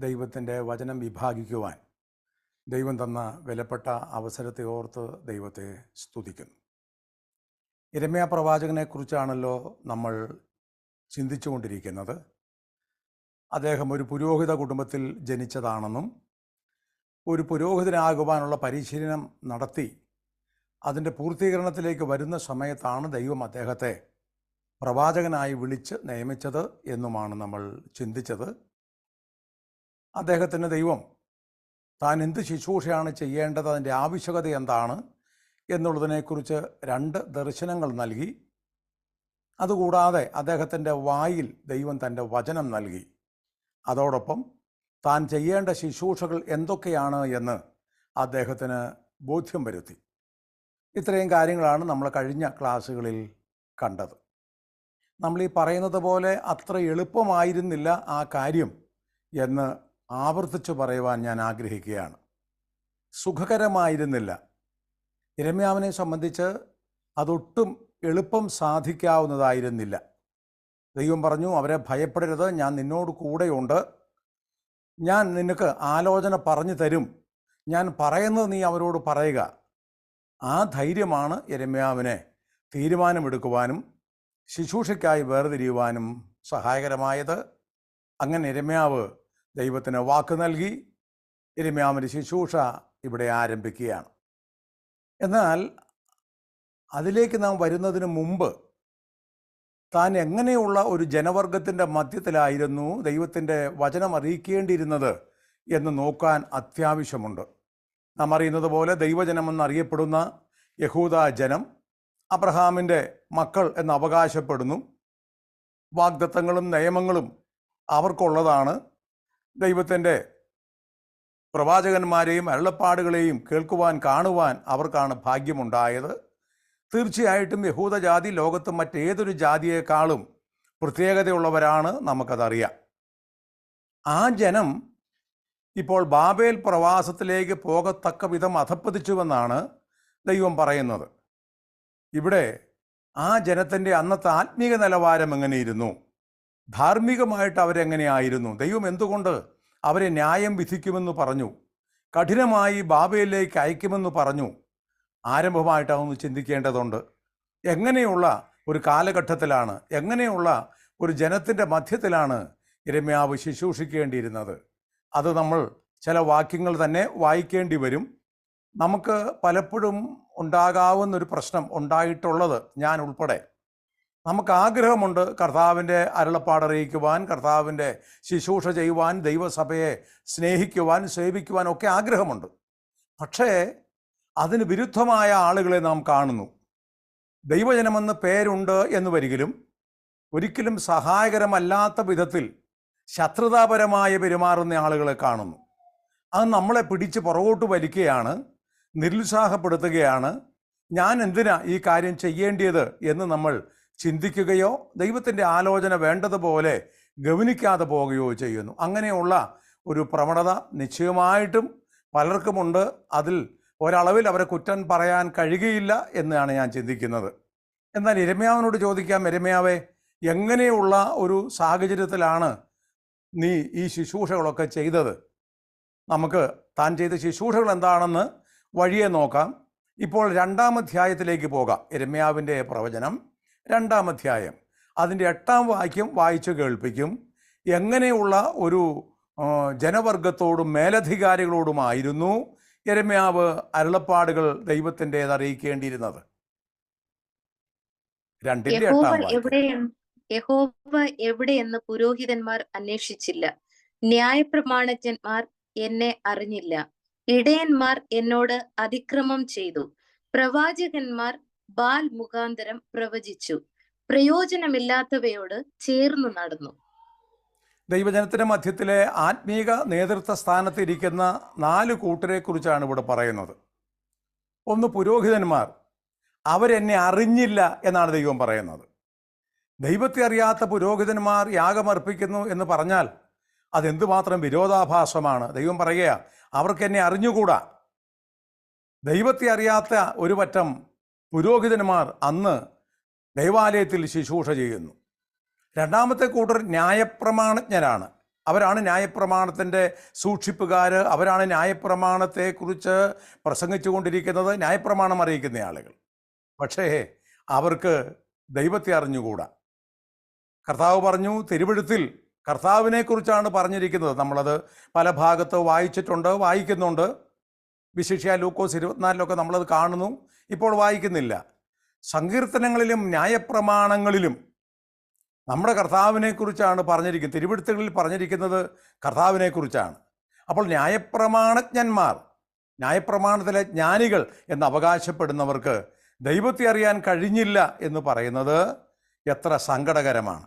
ദൈവത്തിൻ്റെ വചനം വിഭാഗിക്കുവാൻ ദൈവം തന്ന വിലപ്പെട്ട അവസരത്തെ ഓർത്ത് ദൈവത്തെ സ്തുതിക്കുന്നു. യിരെമ്യാ പ്രവാചകനെക്കുറിച്ചാണല്ലോ നമ്മൾ ചിന്തിച്ചുകൊണ്ടിരിക്കുന്നത്. അദ്ദേഹം ഒരു പുരോഹിത കുടുംബത്തിൽ ജനിച്ചതാണെന്നും ഒരു പുരോഹിതനാകുവാനുള്ള പരിശീലനം നടത്തി അതിൻ്റെ പൂർത്തീകരണത്തിലേക്ക് വരുന്ന സമയത്താണ് ദൈവം അദ്ദേഹത്തെ പ്രവാചകനായി വിളിച്ച് നിയമിച്ചത് എന്നുമാണ് നമ്മൾ ചിന്തിച്ചത്. അദ്ദേഹത്തിന് ദൈവം താൻ എന്ത് ശുശ്രൂഷയാണ് ചെയ്യേണ്ടത്, അതിൻ്റെ ആവശ്യകത എന്താണ് എന്നുള്ളതിനെക്കുറിച്ച് 2 ദർശനങ്ങൾ നൽകി. അതുകൂടാതെ അദ്ദേഹത്തിൻ്റെ വായിൽ ദൈവം തൻ്റെ വചനം നൽകി. അതോടൊപ്പം താൻ ചെയ്യേണ്ട ശുശ്രൂഷകൾ എന്തൊക്കെയാണ് എന്ന് അദ്ദേഹത്തിന് ബോധ്യം വരുത്തി. ഇത്രയും കാര്യങ്ങളാണ് നമ്മൾ കഴിഞ്ഞ ക്ലാസ്സുകളിൽ കണ്ടത്. നമ്മൾ ഈ പറയുന്നത് പോലെ അത്ര എളുപ്പമായിരുന്നില്ല ആ കാര്യം എന്ന് ആവർത്തിച്ചു പറയുവാൻ ഞാൻ ആഗ്രഹിക്കുകയാണ്. സുഖകരമായിരുന്നില്ല. യിരെമ്യാവിനെ സംബന്ധിച്ച് അതൊട്ടും എളുപ്പം സാധിക്കാവുന്നതായിരുന്നില്ല. ദൈവം പറഞ്ഞു, അവരെ ഭയപ്പെടരുത്, ഞാൻ നിന്നോട് കൂടെയുണ്ട്, ഞാൻ നിനക്ക് ആലോചന പറഞ്ഞു തരും, ഞാൻ പറയുന്നത് നീ അവരോട് പറയുക. ആ ധൈര്യമാണ് യിരെമ്യാവിനെ തീരുമാനമെടുക്കുവാനും ശുശ്രൂഷയ്ക്കായി വേർതിരിയുവാനും സഹായകരമായത്. അങ്ങനെ യിരെമ്യാവ് ദൈവത്തിന് വാക്ക് നൽകി. യിരെമ്യാവിൻ്റെ ശുശ്രൂഷ ഇവിടെ ആരംഭിക്കുകയാണ്. എന്നാൽ അതിലേക്ക് നാം വരുന്നതിന് മുമ്പ് താൻ എങ്ങനെയുള്ള ഒരു ജനവർഗത്തിൻ്റെ മധ്യത്തിലായിരുന്നു ദൈവത്തിൻ്റെ വചനം അറിയിക്കേണ്ടിയിരുന്നത് എന്ന് നോക്കാൻ അത്യാവശ്യമുണ്ട്. നാം അറിയുന്നത് പോലെ ദൈവജനമെന്നറിയപ്പെടുന്ന യഹൂദ ജനം അബ്രഹാമിൻ്റെ മക്കൾ എന്ന് അവകാശപ്പെടുന്നു. വാഗ്ദത്തങ്ങളും നിയമങ്ങളും അവർക്കുള്ളതാണ്. ദൈവത്തിൻ്റെ പ്രവാചകന്മാരെയും അരുളപ്പാടുകളെയും കേൾക്കുവാൻ കാണുവാൻ അവർക്കാണ് ഭാഗ്യമുണ്ടായത്. തീർച്ചയായിട്ടും യഹൂദജാതി ലോകത്ത് മറ്റേതൊരു ജാതിയേക്കാളും പ്രത്യേകതയുള്ളവരാണ്, നമുക്കതറിയാം. ആ ജനം ഇപ്പോൾ ബാബേൽ പ്രവാസത്തിലേക്ക് പോകത്തക്ക വിധം അധപ്പതിച്ചുവെന്നാണ് ദൈവം പറയുന്നത്. ഇവിടെ ആ ജനത്തിൻ്റെ അന്നത്തെ ആത്മീക നിലവാരം എങ്ങനെയിരുന്നു, ധാർമ്മികമായിട്ട് അവരെങ്ങനെയായിരുന്നു, ദൈവം എന്തുകൊണ്ട് അവരെ ന്യായം വിധിക്കുമെന്ന് പറഞ്ഞു, കഠിനമായി ബാബേലിലേക്ക് അയക്കുമെന്ന് പറഞ്ഞു, ആരംഭമായിട്ട് അതൊന്ന് ചിന്തിക്കേണ്ടതുണ്ട്. എങ്ങനെയുള്ള ഒരു കാലഘട്ടത്തിലാണ്, എങ്ങനെയുള്ള ഒരു ജനത്തിൻ്റെ മധ്യത്തിലാണ് യിരെമ്യാവ് ശുശ്രൂഷിക്കേണ്ടിയിരുന്നത്? അത് നമ്മൾ ചില വാക്യങ്ങൾ തന്നെ വായിക്കേണ്ടി വരും. നമുക്ക് പലപ്പോഴും ഉണ്ടാകാവുന്നൊരു പ്രശ്നം ഉണ്ടായിട്ടുള്ളത് ഞാൻ ഉൾപ്പെടെ. നമുക്ക് ആഗ്രഹമുണ്ട് കർത്താവിൻ്റെ അരുളപ്പാടറിയിക്കുവാൻ, കർത്താവിൻ്റെ ശുശ്രൂഷ ചെയ്യുവാൻ, ദൈവസഭയെ സ്നേഹിക്കുവാൻ, സേവിക്കുവാൻ ഒക്കെ ആഗ്രഹമുണ്ട്. പക്ഷേ അതിന് വിരുദ്ധമായ ആളുകളെ നാം കാണുന്നു. ദൈവജനമെന്ന് പേരുണ്ട് എന്ന് വരികിലും ഒരിക്കലും സഹായകരമല്ലാത്ത വിധത്തിൽ ശത്രുതാപരമായ പെരുമാറുന്ന ആളുകളെ കാണുന്നു. അത് നമ്മളെ പിടിച്ച് പുറകോട്ട് വലിക്കുകയാണ്, നിരുത്സാഹപ്പെടുത്തുകയാണ്. ഞാൻ എന്തിനാ ഈ കാര്യം ചെയ്യേണ്ടിയത് എന്ന് നമ്മൾ ചിന്തിക്കുകയോ ദൈവത്തിൻ്റെ ആലോചന വേണ്ടതുപോലെ ഗവനിക്കാതെ പോവുകയോ ചെയ്യുന്നു. അങ്ങനെയുള്ള ഒരു പ്രവണത നിശ്ചയമായിട്ടും പലർക്കുമുണ്ട്. അതിൽ ഒരളവിൽ അവരെ കുറ്റം പറയാൻ കഴിയുകയില്ല എന്നാണ് ഞാൻ ചിന്തിക്കുന്നത്. എന്നാൽ യിരെമ്യാവിനോട് ചോദിക്കാം, യിരെമ്യാവേ, എങ്ങനെയുള്ള ഒരു സാഹചര്യത്തിലാണ് നീ ഈ ശുശ്രൂഷകളൊക്കെ ചെയ്തത്? നമുക്ക് താൻ ചെയ്ത ശുശ്രൂഷകൾ എന്താണെന്ന് വഴിയെ നോക്കാം. ഇപ്പോൾ 2-ാം അധ്യായത്തിലേക്ക് പോകാം. യിരെമ്യാവിൻ്റെ പ്രവചനം 2-ാം അധ്യായം, അതിൻ്റെ 8-ാം വാക്യം വായിച്ചു കേൾപ്പിക്കും. എങ്ങനെയുള്ള ഒരു ജനവർഗത്തോടും മേലധികാരികളോടുമായിരുന്നു യിരെമ്യാവ് അരുളപ്പാടുകൾ ദൈവത്തിൻ്റെത് അറിയിക്കേണ്ടിയിരുന്നത്? 2-ന്റെ 8-ാം യഹോവ എവിടെയെന്ന് പുരോഹിതന്മാർ അന്വേഷിച്ചില്ല, ന്യായപ്രമാണജ്ഞന്മാർ എന്നെ അറിഞ്ഞില്ല, ഇടയന്മാർ എന്നോട് അതിക്രമം ചെയ്തു, പ്രവാചകന്മാർ ബാൽ മുഖാന്തരം പ്രവചിച്ചു, പ്രയോജനമില്ലാത്തവയോട് ചേർന്നു നടന്നു. ദൈവജനത്തിൻ്റെ മധ്യത്തിലെ ആത്മീക നേതൃത്വ സ്ഥാനത്തിരിക്കുന്ന 4 കൂട്ടരെ കുറിച്ചാണ് ഇവിടെ പറയുന്നത്. ഒന്ന് പുരോഹിതന്മാർ. അവരെന്നെ അറിഞ്ഞില്ല എന്നാണ് ദൈവം പറയുന്നത്. ദൈവത്തെ അറിയാത്ത പുരോഹിതന്മാർ യാഗമർപ്പിക്കുന്നു എന്ന് പറഞ്ഞാൽ അതെന്തുമാത്രം വിരോധാഭാസമാണ്. ദൈവം പറയുക, അവർക്കെന്നെ അറിഞ്ഞുകൂടാ. ദൈവത്തെ അറിയാത്ത ഒരു പറ്റം പുരോഹിതന്മാർ അന്ന് ദൈവാലയത്തിൽ ശുശ്രൂഷ ചെയ്യുന്നു. രണ്ടാമത്തെ കൂട്ടർ ന്യായപ്രമാണജ്ഞരാണ്. അവരാണ് ന്യായപ്രമാണത്തിൻ്റെ സൂക്ഷിപ്പുകാർ, അവരാണ് ന്യായപ്രമാണത്തെക്കുറിച്ച് പ്രസംഗിച്ചു കൊണ്ടിരിക്കുന്നത്, ന്യായപ്രമാണം അറിയിക്കുന്ന ആളുകൾ. പക്ഷേ അവർക്ക് ദൈവത്തെ അറിഞ്ഞുകൂടാ. കർത്താവ് പറഞ്ഞു, തിരുവെഴുത്തിൽ കർത്താവിനെക്കുറിച്ചാണ് പറഞ്ഞിരിക്കുന്നത്. നമ്മളത് പല ഭാഗത്ത് വായിച്ചിട്ടുണ്ട്, വായിക്കുന്നുണ്ട്. വിശേഷ്യ ലൂക്കോസ് 24 നമ്മളത് കാണുന്നു, ഇപ്പോൾ വായിക്കുന്നില്ല. സങ്കീർത്തനങ്ങളിലും ന്യായപ്രമാണങ്ങളിലും നമ്മുടെ കർത്താവിനെക്കുറിച്ചാണ് പറഞ്ഞിരിക്കുന്നത്. തിരുവെഴുത്തുകളിൽ പറഞ്ഞിരിക്കുന്നത് കർത്താവിനെക്കുറിച്ചാണ്. അപ്പോൾ ന്യായപ്രമാണജ്ഞന്മാർ, ന്യായപ്രമാണത്തിലെ ജ്ഞാനികൾ എന്ന് അവകാശപ്പെടുന്നവർക്ക് ദൈവത്തെ അറിയാൻ കഴിഞ്ഞില്ല എന്ന് പറയുന്നത് എത്ര സങ്കടകരമാണ്.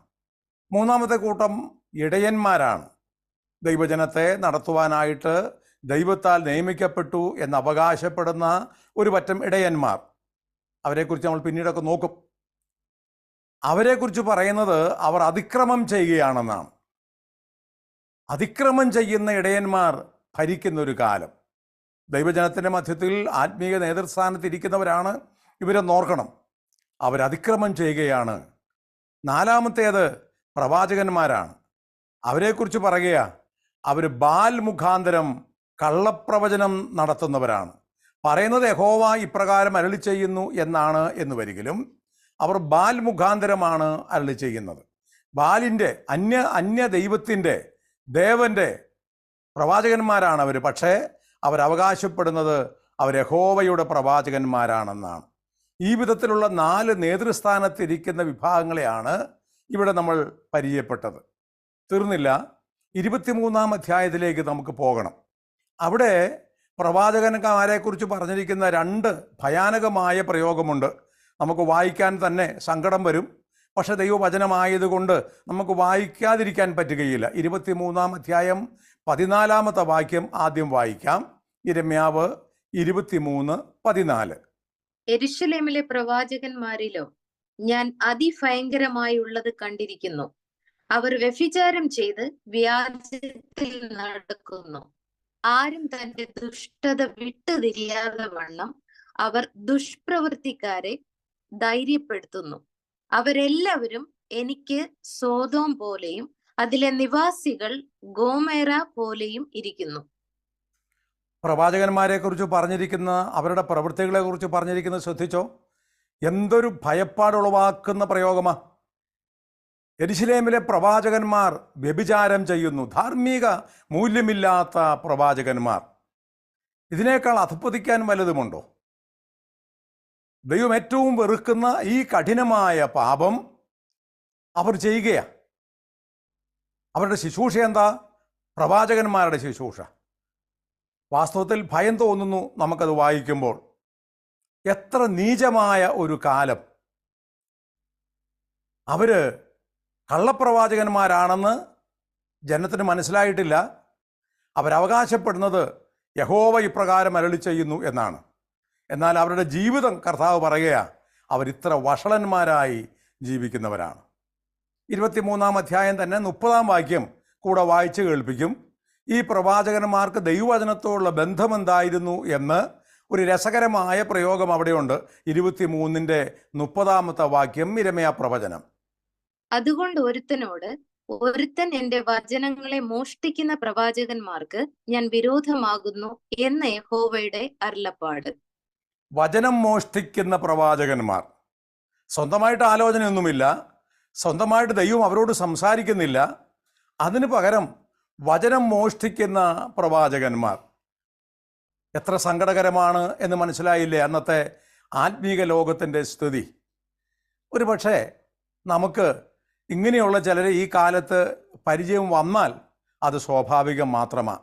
മൂന്നാമത്തെ കൂട്ടം ഇടയന്മാരാണ്. ദൈവജനത്തെ നടത്തുവാനായിട്ട് ദൈവത്താൽ നിയമിക്കപ്പെട്ടു എന്ന് അവകാശപ്പെടുന്ന ഒരു പറ്റം ഇടയന്മാർ. അവരെക്കുറിച്ച് നമ്മൾ പിന്നീടൊക്കെ നോക്കും. അവരെക്കുറിച്ച് പറയുന്നത് അവർ അതിക്രമം ചെയ്യുകയാണെന്നാണ്. അതിക്രമം ചെയ്യുന്ന ഇടയന്മാർ ഭരിക്കുന്ന ഒരു കാലം. ദൈവജനത്തിൻ്റെ മധ്യത്തിൽ ആത്മീയ നേതൃസ്ഥാനത്തിരിക്കുന്നവരാണ് ഇവരെന്ന് ഓർക്കണം. അവരതിക്രമം ചെയ്യുകയാണ്. നാലാമത്തേത് പ്രവാചകന്മാരാണ്. അവരെക്കുറിച്ച് പറയുക, അവർ ബാൽ മുഖാന്തരം കള്ളപ്രവചനം നടത്തുന്നവരാണ്. പറയുന്നത് യഹോവ ഇപ്രകാരം അരുളി ചെയ്യുന്നു എന്നാണ് എന്ന് വരികിലും അവർ ബാൽ മുഖാന്തരമാണ് അരുളി ചെയ്യുന്നത്. ബാലിൻ്റെ അന്യ ദൈവത്തിൻ്റെ ദേവൻ്റെ പ്രവാചകന്മാരാണ് അവർ. പക്ഷേ അവരവകാശപ്പെടുന്നത് അവർ യഹോവയുടെ പ്രവാചകന്മാരാണെന്നാണ്. ഈ വിധത്തിലുള്ള 4 നേതൃസ്ഥാനത്തിരിക്കുന്ന വിഭാഗങ്ങളെയാണ് ഇവിടെ നമ്മൾ പരിചയപ്പെട്ടത്. തീർന്നില്ല, 23-ാം അധ്യായത്തിലേക്ക് നമുക്ക് പോകണം. അവിടെ പ്രവാചകന്മാരെക്കുറിച്ച് പറഞ്ഞിരിക്കുന്ന 2 ഭയാനകമായ പ്രയോഗമുണ്ട്. നമുക്ക് വായിക്കാൻ തന്നെ സങ്കടം വരും. പക്ഷെ ദൈവവചനമായതുകൊണ്ട് നമുക്ക് വായിക്കാതിരിക്കാൻ പറ്റുകയില്ല. 23-ാം അധ്യായം 14-ാമത്തെ വാക്യം ആദ്യം വായിക്കാം. യിരെമ്യാവ് 23:14. യെരൂശലേമിലെ പ്രവാചകന്മാരിലോ ഞാൻ അതിഭയങ്കരമായുള്ളത് കണ്ടിരിക്കുന്നു. അവർ വ്യഭിചാരം ചെയ്ത് വ്യാജത്തിൽ നടക്കുന്നു. ആരും തന്റെ ദുഷ്ടത വിട്ടുതിരിയാതെ വണ്ണം അവർ ദുഷ്പ്രവൃത്തിക്കാരെ ധൈര്യപ്പെടുത്തുന്നു. അവരെല്ലാവരും എനിക്ക് സോദോം പോലെയും അതിലെ നിവാസികൾ ഗോമേറ പോലെയും ഇരിക്കുന്നു. പ്രവാചകന്മാരെ കുറിച്ച് പറഞ്ഞിരിക്കുന്ന അവരുടെ പ്രവൃത്തികളെ കുറിച്ച് പറഞ്ഞിരിക്കുന്നത് ശ്രദ്ധിച്ചോ? എന്തൊരു ഭയപ്പാടുളവാക്കുന്ന പ്രയോഗമാ. യെരൂശലേമിലെ പ്രവാചകന്മാർ വ്യഭിചാരം ചെയ്യുന്നു. ധാർമ്മിക മൂല്യമില്ലാത്ത പ്രവാചകന്മാർ. ഇതിനേക്കാൾ അധപ്പതിക്കാൻ വല്ലതുമുണ്ടോ? ദൈവം ഏറ്റവും വെറുക്കുന്ന ഈ കഠിനമായ പാപം അവർ ചെയ്യുകയാണ്. അവരുടെ ശുശ്രൂഷ എന്താ? പ്രവാചകന്മാരുടെ ശുശ്രൂഷ. വാസ്തവത്തിൽ ഭയം തോന്നുന്നു നമുക്കത് വായിക്കുമ്പോൾ. എത്ര നീചമായ ഒരു കാലം. അവർ കള്ളപ്രവാചകന്മാരാണെന്ന് ജനത്തിന് മനസ്സിലായിട്ടില്ല. അവരവകാശപ്പെടുന്നത് യഹോവ ഇപ്രകാരം അരുളി ചെയ്യുന്നു എന്നാണ്. എന്നാൽ അവരുടെ ജീവിതം കർത്താവ് പറയുകയാണ്, അവരിത്ര വഷളന്മാരായി ജീവിക്കുന്നവരാണ്. 23-ാം അധ്യായം തന്നെ 30-ാം വാക്യം കൂടെ വായിച്ച് കേൾപ്പിക്കും. ഈ പ്രവാചകന്മാർക്ക് ദൈവവചനത്തോടുള്ള ബന്ധമെന്തായിരുന്നു എന്ന് ഒരു രസകരമായ പ്രയോഗം അവിടെയുണ്ട്. 23-ന്റെ 30-ാമത്തെ വാക്യം യിരെമ്യാ പ്രവചനം. അതുകൊണ്ട് ഒരുത്തൻ എന്റെ വചനങ്ങളെ മോഷ്ടിക്കുന്ന പ്രവാചകന്മാർക്ക് ഞാൻ വിരോധമാകുന്നു എന്ന് യഹോവയുടെ അരുളപ്പാട്. വചനം മോഷ്ടിക്കുന്ന പ്രവാചകന്മാർ. സ്വന്തമായിട്ട് ആലോചനയൊന്നുമില്ല, സ്വന്തമായിട്ട് ദൈവം അവരോട് സംസാരിക്കുന്നില്ല. അതിന് പകരം വചനം മോഷ്ടിക്കുന്ന പ്രവാചകന്മാർ. എത്ര സങ്കടകരമാണ് എന്ന് മനസ്സിലായില്ലേ അന്നത്തെ ആത്മീക ലോകത്തിൻ്റെ സ്ഥിതി? ഒരു പക്ഷേ നമുക്ക് ഇങ്ങനെയുള്ള ചിലരെ ഈ കാലത്ത് പരിചയം വന്നാൽ അത് സ്വാഭാവികം മാത്രമാണ്.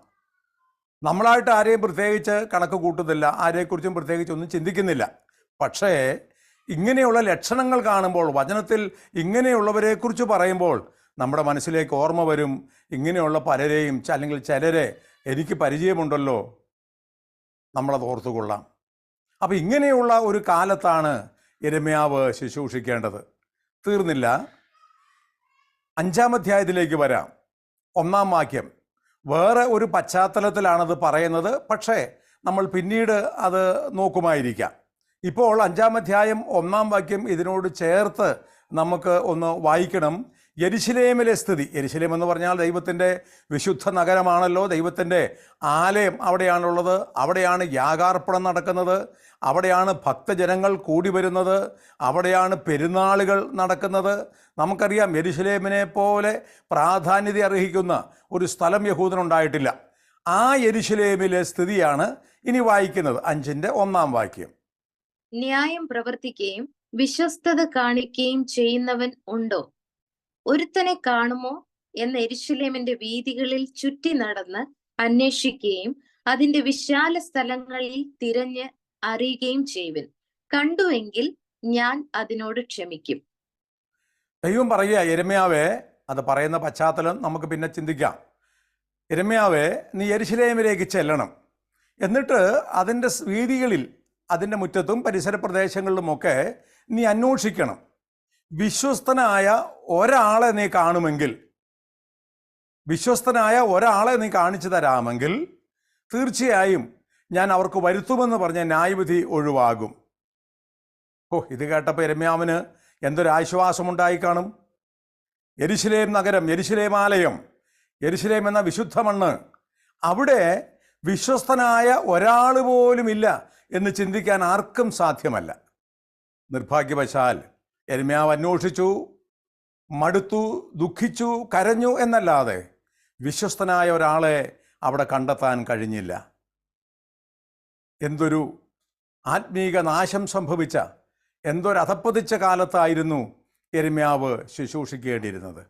നമ്മളായിട്ട് ആരെയും പ്രത്യേകിച്ച് കണക്ക് കൂട്ടുന്നില്ല, ആരെക്കുറിച്ചും പ്രത്യേകിച്ച് ഒന്നും ചിന്തിക്കുന്നില്ല. പക്ഷേ ഇങ്ങനെയുള്ള ലക്ഷണങ്ങൾ കാണുമ്പോൾ, വചനത്തിൽ ഇങ്ങനെയുള്ളവരെക്കുറിച്ച് പറയുമ്പോൾ നമ്മുടെ മനസ്സിലേക്ക് ഓർമ്മ വരും, ഇങ്ങനെയുള്ള പലരെയും അല്ലെങ്കിൽ ചിലരെ എനിക്ക് പരിചയമുണ്ടല്ലോ, നമ്മളത് ഓർത്തുകൊള്ളാം. അപ്പം ഇങ്ങനെയുള്ള ഒരു കാലത്താണ് യിരെമ്യാവ് ശുശ്രൂഷിക്കേണ്ടത്. തീർന്നില്ല, 5-ാം അധ്യായത്തിലേക്ക് വരാം. 1-ാം വാക്യം. വേറെ ഒരു പശ്ചാത്തലത്തിലാണത് പറയുന്നത്. പക്ഷേ നമ്മൾ പിന്നീട് അത് നോക്കുമായിരിക്കാം. ഇപ്പോൾ 5-ാം അധ്യായം 1-ാം വാക്യം ഇതിനോട് ചേർത്ത് നമുക്ക് ഒന്ന് വായിക്കണം. യെരുശലേമിലെ സ്ഥിതി. യെരുശലേം എന്ന് പറഞ്ഞാൽ ദൈവത്തിൻ്റെ വിശുദ്ധ നഗരമാണല്ലോ, ദൈവത്തിൻ്റെ ആലയം അവിടെയാണുള്ളത്. അവിടെയാണ് യാഗാർപ്പണം നടക്കുന്നത്, അവിടെയാണ് ഭക്തജനങ്ങൾ കൂടി വരുന്നത്, അവിടെയാണ് പെരുന്നാളുകൾ നടക്കുന്നത്. നമുക്കറിയാം യെരുശലേമിനെ പോലെ പ്രാധാന്യത അർഹിക്കുന്ന ഒരു സ്ഥലം യഹൂദനുണ്ടായിട്ടില്ല. ആ യെരുശലേമിലെ സ്ഥിതിയാണ് ഇനി വായിക്കുന്നത്, 5-ന്റെ 1-ാം വാക്യം. ന്യായം പ്രവർത്തിക്കുകയും വിശ്വസ്തത കാണിക്കുകയും ചെയ്യുന്നവൻ ഉണ്ടോ? ഒരുത്തനെ കാണുമോ എന്ന് യെരൂശലേമിന്റെ വീഥികളിൽ ചുറ്റി നടന്ന് അന്വേഷിക്കുകയും അതിന്റെ വിശാല സ്ഥലങ്ങളിൽ തിരഞ്ഞ് അറിയുകയും ചെയ്യുവിൻ. കണ്ടുവെങ്കിൽ ഞാൻ അതിനോട് ക്ഷമിക്കും. ദൈവം പറയുക, യിരെമ്യാവേ, അത് പറയുന്ന പശ്ചാത്തലം നമുക്ക് പിന്നെ ചിന്തിക്കാം. യിരെമ്യാവേ, നീ യെരൂശലേമിലേക്ക് ചെല്ലണം. എന്നിട്ട് അതിൻ്റെ വീഥികളിൽ, അതിൻ്റെ മുറ്റത്തും പരിസര പ്രദേശങ്ങളിലുമൊക്കെ നീ അന്വേഷിക്കണം. വിശ്വസ്തനായ ഒരാളെ നീ കാണുമെങ്കിൽ, വിശ്വസ്തനായ ഒരാളെ നീ കാണിച്ചു തരാമെങ്കിൽ തീർച്ചയായും ഞാൻ അവർക്ക് വരുത്തുമെന്ന് പറഞ്ഞ ന്യായവിധി ഒഴിവാകും. ഇത് കേട്ടപ്പോൾ യിരെമ്യാവിന് എന്തൊരാശ്വാസമുണ്ടായി കാണും. യെരൂശലേം നഗരം, യെരൂശലേം ആലയം, യെരൂശലേം എന്ന വിശുദ്ധ മണ്ണ്, അവിടെ വിശ്വസ്തനായ ഒരാൾ പോലുമില്ല എന്ന് ചിന്തിക്കാൻ ആർക്കും സാധ്യമല്ല. നിർഭാഗ്യവശാൽ യിരെമ്യാവ് അന്വേഷിച്ചു, മടുത്തു, ദുഃഖിച്ചു, കരഞ്ഞു എന്നല്ലാതെ വിശ്വസ്തനായ ഒരാളെ അവിടെ കണ്ടെത്താൻ കഴിഞ്ഞില്ല. എന്തൊരു ആത്മീക നാശം സംഭവിച്ച, എന്തൊരധപ്പതിച്ച കാലത്തായിരുന്നു യിരെമ്യാവ് ശുശ്രൂഷിക്കേണ്ടിയിരുന്നത്.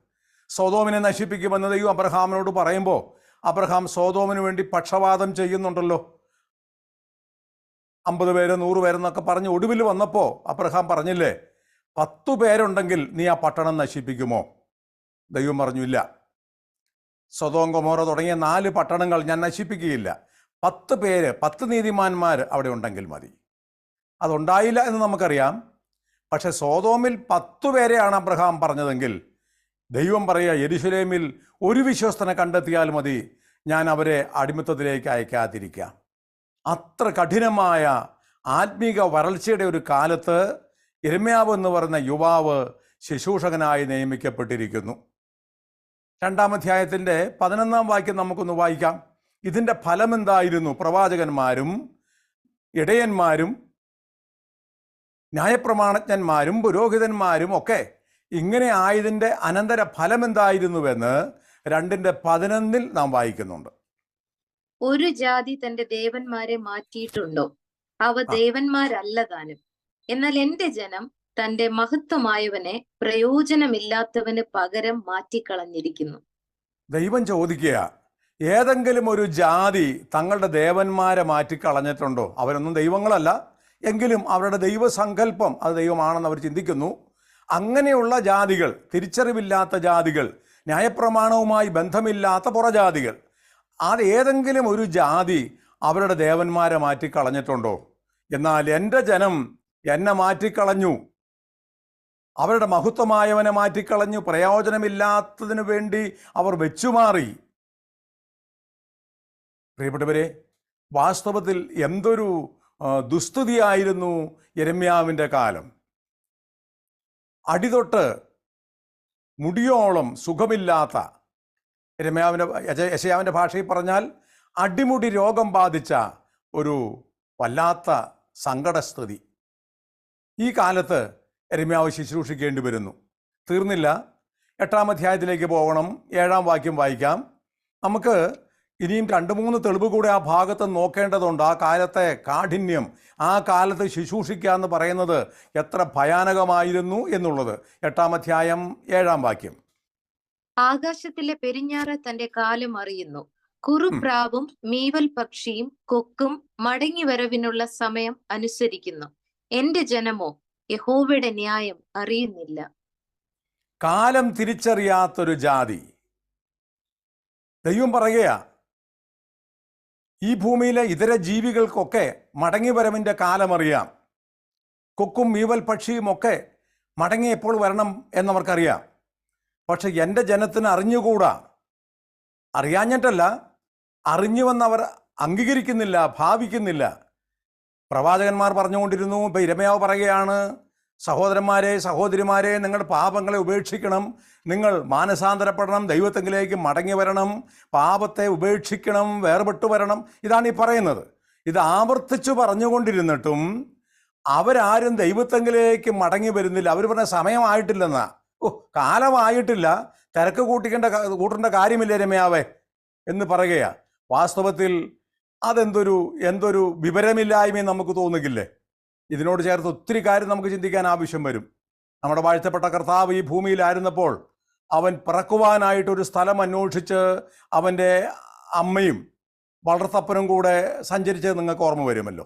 സൊദോമിനെ നശിപ്പിക്കുമെന്ന് ദൈവം അബ്രഹാമിനോട് പറയുമ്പോൾ അബ്രഹാം സൊദോമിന് വേണ്ടി പക്ഷപാതം ചെയ്യുന്നുണ്ടല്ലോ. 50 പേര് 100 പേരെന്നൊക്കെ പറഞ്ഞ് ഒടുവിൽ വന്നപ്പോൾ അബ്രഹാം പറഞ്ഞില്ലേ, 10 പേരുണ്ടെങ്കിൽ നീ ആ പട്ടണം നശിപ്പിക്കുമോ? ദൈവം പറഞ്ഞു, ഇല്ല, സൊദോം ഗൊമോറ തുടങ്ങിയ 4 പട്ടണങ്ങൾ ഞാൻ നശിപ്പിക്കുകയില്ല. 10 പേര്, 10 നീതിമാന്മാർ അവിടെ ഉണ്ടെങ്കിൽ മതി. അതുണ്ടായില്ല എന്ന് നമുക്കറിയാം. പക്ഷെ സൊദോമിൽ 10 പേരെയാണ് അബ്രഹാം പറഞ്ഞതെങ്കിൽ ദൈവം പറയുക, യെരൂശലേമിൽ ഒരു വിശ്വസ്തനെ കണ്ടെത്തിയാൽ മതി, ഞാൻ അവരെ അടിമത്തത്തിലേക്ക് അയക്കാതിരിക്കാം. അത്ര കഠിനമായ ആത്മീക വരൾച്ചയുടെ ഒരു കാലത്ത് യിരെമ്യാവ് എന്ന് പറയുന്ന യുവാവ് ശുശ്രൂഷകനായി നിയമിക്കപ്പെട്ടിരിക്കുന്നു. 2-ാം അധ്യായത്തിൻ്റെ 11-ാം വാക്യം നമുക്കൊന്ന് വായിക്കാം. ഇതിൻ്റെ ഫലം എന്തായിരുന്നു? പ്രവാചകന്മാരും ഇടയന്മാരും ന്യായപ്രമാണജ്ഞന്മാരും പുരോഹിതന്മാരും ഒക്കെ ഇങ്ങനെ ആയതിൻ്റെ അനന്തര ഫലം എന്തായിരുന്നുവെന്ന് 2-ന്റെ-11 നാം വായിക്കുന്നുണ്ട്. ഒരു ജാതി തന്റെ ദേവന്മാരെ മാറ്റിയിട്ടുണ്ടോ? അവ ദേവന്മാരല്ല താനും. എന്നാൽ എന്റെ ജനം തന്റെ മഹത്വമായവനെ പ്രയോജനമില്ലാത്തവന് പകരം മാറ്റിക്കളഞ്ഞിരിക്കുന്നു. ദൈവം ചോദിക്കുക, ഏതെങ്കിലും ഒരു ജാതി തങ്ങളുടെ ദേവന്മാരെ മാറ്റിക്കളഞ്ഞിട്ടുണ്ടോ? അവരൊന്നും ദൈവങ്ങളല്ല, എങ്കിലും അവരുടെ ദൈവസങ്കല്പം അത് ദൈവമാണെന്ന് അവർ ചിന്തിക്കുന്നു. അങ്ങനെയുള്ള ജാതികൾ, തിരിച്ചറിവില്ലാത്ത ജാതികൾ, ന്യായപ്രമാണവുമായി ബന്ധമില്ലാത്ത പുറജാതികൾ, അത് ഏതെങ്കിലും ഒരു ജാതി അവരുടെ ദേവന്മാരെ മാറ്റിക്കളഞ്ഞിട്ടുണ്ടോ? എന്നാൽ എൻ്റെ ജനം എന്നെ മാറ്റിക്കളഞ്ഞു, അവരുടെ മഹത്വമായവനെ മാറ്റിക്കളഞ്ഞു, പ്രയോജനമില്ലാത്തതിനു വേണ്ടി അവർ വെച്ചുമാറി. പ്രിയപ്പെട്ടവരെ, വാസ്തവത്തിൽ എന്തൊരു ദുസ്ഥിതിയായിരുന്നു യിരെമ്യാവിൻ്റെ കാലം. അടിതൊട്ട് മുടിയോളം സുഖമില്ലാത്ത, യെശയ്യാവിൻ്റെ ഭാഷയിൽ പറഞ്ഞാൽ അടിമുടി രോഗം ബാധിച്ച ഒരു വല്ലാത്ത സങ്കടസ്ഥിതി. ഈ കാലത്ത് യിരെമ്യാവ് ശുശ്രൂഷിക്കേണ്ടി വരുന്നു. തീർന്നില്ല, 8-ാം അധ്യായത്തിലേക്ക് പോകണം. 7-ാം വാക്യം വായിക്കാം. നമുക്ക് ഇനിയും 2-3 തെളിവ് കൂടെ ആ ഭാഗത്ത് നോക്കേണ്ടതുണ്ട്. ആ കാലത്തെ കാഠിന്യം, ആ കാലത്ത് ശുശ്രൂഷിക്കുക എന്ന് പറയുന്നത് എത്ര ഭയാനകമായിരുന്നു എന്നുള്ളത്. 8-ാം അധ്യായം 7-ാം വാക്യം. ആകാശത്തിലെ പെരിഞ്ഞാറ് തന്റെ കാലം അറിയുന്നു. കുറുപ്രാവും മീവൽ പക്ഷിയും കൊക്കും മടങ്ങി വരവിനുള്ള സമയം അനുസരിക്കുന്നു. എന്റെ ജനമോ യഹോവയുടെ ന്യായം അറിയുന്നില്ല. കാലം തിരിച്ചറിയാത്തൊരു ജാതി. ദൈവം പറയുക, ഈ ഭൂമിയിലെ ഇതര ജീവികൾക്കൊക്കെ മടങ്ങിവരവിൻ്റെ കാലമറിയാം. കൊക്കും മീവൽ പക്ഷിയുമൊക്കെ മടങ്ങി എപ്പോൾ വരണം എന്നവർക്കറിയാം. പക്ഷെ എൻ്റെ ജനത്തിന് അറിഞ്ഞുകൂടാ. അറിയാഞ്ഞിട്ടല്ല, അറിഞ്ഞുവെന്നവർ അംഗീകരിക്കുന്നില്ല, ഭാവിക്കുന്നില്ല. പ്രവാചകന്മാർ പറഞ്ഞുകൊണ്ടിരുന്നു. ഇപ്പം യിരെമ്യാവ് പറയുകയാണ്, സഹോദരന്മാരെ, സഹോദരിമാരെ, നിങ്ങളുടെ പാപങ്ങളെ ഉപേക്ഷിക്കണം, നിങ്ങൾ മാനസാന്തരപ്പെടണം, ദൈവത്തെങ്കിലേക്ക് മടങ്ങി വരണം, പാപത്തെ ഉപേക്ഷിക്കണം, വേർപെട്ടു വരണം. ഇതാണ് ഈ പറയുന്നത്. ഇത് ആവർത്തിച്ചു പറഞ്ഞുകൊണ്ടിരുന്നിട്ടും അവരാരും ദൈവത്തെങ്കിലേക്ക് മടങ്ങി വരുന്നില്ല. അവർ പറഞ്ഞ സമയമായിട്ടില്ലെന്നാ. കാലമായിട്ടില്ല, തിരക്ക് കൂട്ടേണ്ട കാര്യമില്ല രമ്യാവേ എന്ന് പറയുകയാ. വാസ്തവത്തിൽ എന്തൊരു വിവരമില്ലായ്മയും നമുക്ക് തോന്നുകില്ലേ? ഇതിനോട് ചേർത്ത് ഒത്തിരി കാര്യം നമുക്ക് ചിന്തിക്കാൻ ആവശ്യം വരും. നമ്മുടെ വാഴ്ത്തപ്പെട്ട കർത്താവ് ഈ ഭൂമിയിലായിരുന്നപ്പോൾ അവൻ പിറക്കുവാനായിട്ടൊരു സ്ഥലം അന്വേഷിച്ച് അവൻ്റെ അമ്മയും വളർത്തപ്പനും കൂടെ സഞ്ചരിച്ചത് നിങ്ങൾക്ക് ഓർമ്മ വരുമല്ലോ.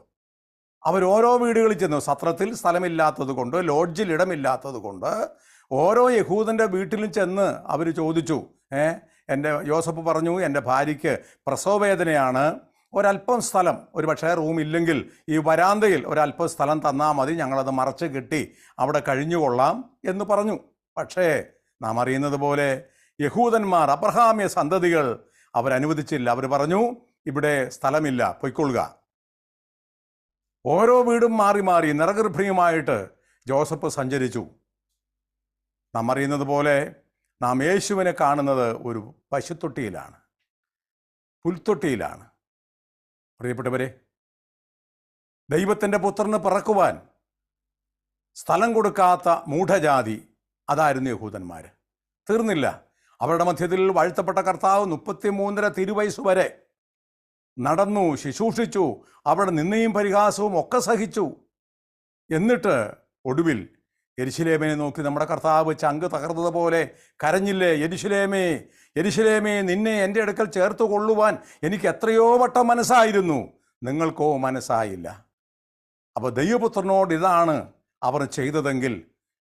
അവരോരോ വീടുകളിൽ ചെന്നു. സത്രത്തിൽ സ്ഥലമില്ലാത്തത് കൊണ്ട്, ലോഡ്ജിൽ ഇടമില്ലാത്തത് കൊണ്ട് ഓരോ യഹൂദൻ്റെ വീട്ടിലും ചെന്ന് അവർ ചോദിച്ചു. എൻ്റെ യോസഫ് പറഞ്ഞു, എൻ്റെ ഭാര്യയ്ക്ക് പ്രസവവേദനയാണ്, ഒരല്പം സ്ഥലം, ഒരു പക്ഷേ റൂമില്ലെങ്കിൽ ഈ വരാന്തയിൽ ഒരല്പം സ്ഥലം തന്നാൽ മതി, ഞങ്ങളത് മറച്ച് കെട്ടി അവിടെ കഴിഞ്ഞുകൊള്ളാം എന്ന് പറഞ്ഞു. പക്ഷേ നാം അറിയുന്നത് പോലെ യഹൂദന്മാർ, അബ്രഹാമ്യ സന്തതികൾ അവരനുവദിച്ചില്ല. അവർ പറഞ്ഞു, ഇവിടെ സ്ഥലമില്ല, പൊയ്ക്കൊള്ളുക. ഓരോ വീടും മാറി മാറി നിറഗർഭിണിയുമായിട്ട് ജോസഫ് സഞ്ചരിച്ചു. നാം അറിയുന്നത് പോലെ നാം യേശുവിനെ കാണുന്നത് ഒരു പശുത്തൊട്ടിയിലാണ്, പുൽത്തൊട്ടിയിലാണ്. പ്രിയപ്പെട്ടവരെ, ദൈവത്തിൻ്റെ പുത്രന് പിറക്കുവാൻ സ്ഥലം കൊടുക്കാത്ത മൂഢജാതി അതായിരുന്നു യഹൂദന്മാർ. തീർന്നില്ല, അവരുടെ മധ്യത്തിൽ വാഴ്ത്തപ്പെട്ട കർത്താവ് 33.5 തിരുവയസ്സ് വരെ നടന്നു, ശുശ്രൂഷിച്ചു, അവിടെ നിന്നയും പരിഹാസവും ഒക്കെ സഹിച്ചു. എന്നിട്ട് ഒടുവിൽ യെരുശലേമിനെ നോക്കി നമ്മുടെ കർത്താവ് ചങ്ക് തകർന്നതുപോലെ കരഞ്ഞില്ലേ? യെരുശലേമേ, യെരുശലേമേ, നിന്നെ എൻ്റെ അടുക്കൽ ചേർത്ത് കൊള്ളുവാൻ എനിക്ക് എത്രയോ വട്ടം മനസ്സായിരുന്നു, നിങ്ങൾക്കോ മനസ്സായില്ല. അപ്പോൾ ദൈവപുത്രനോട് ഇതാണ് അവർ ചെയ്തതെങ്കിൽ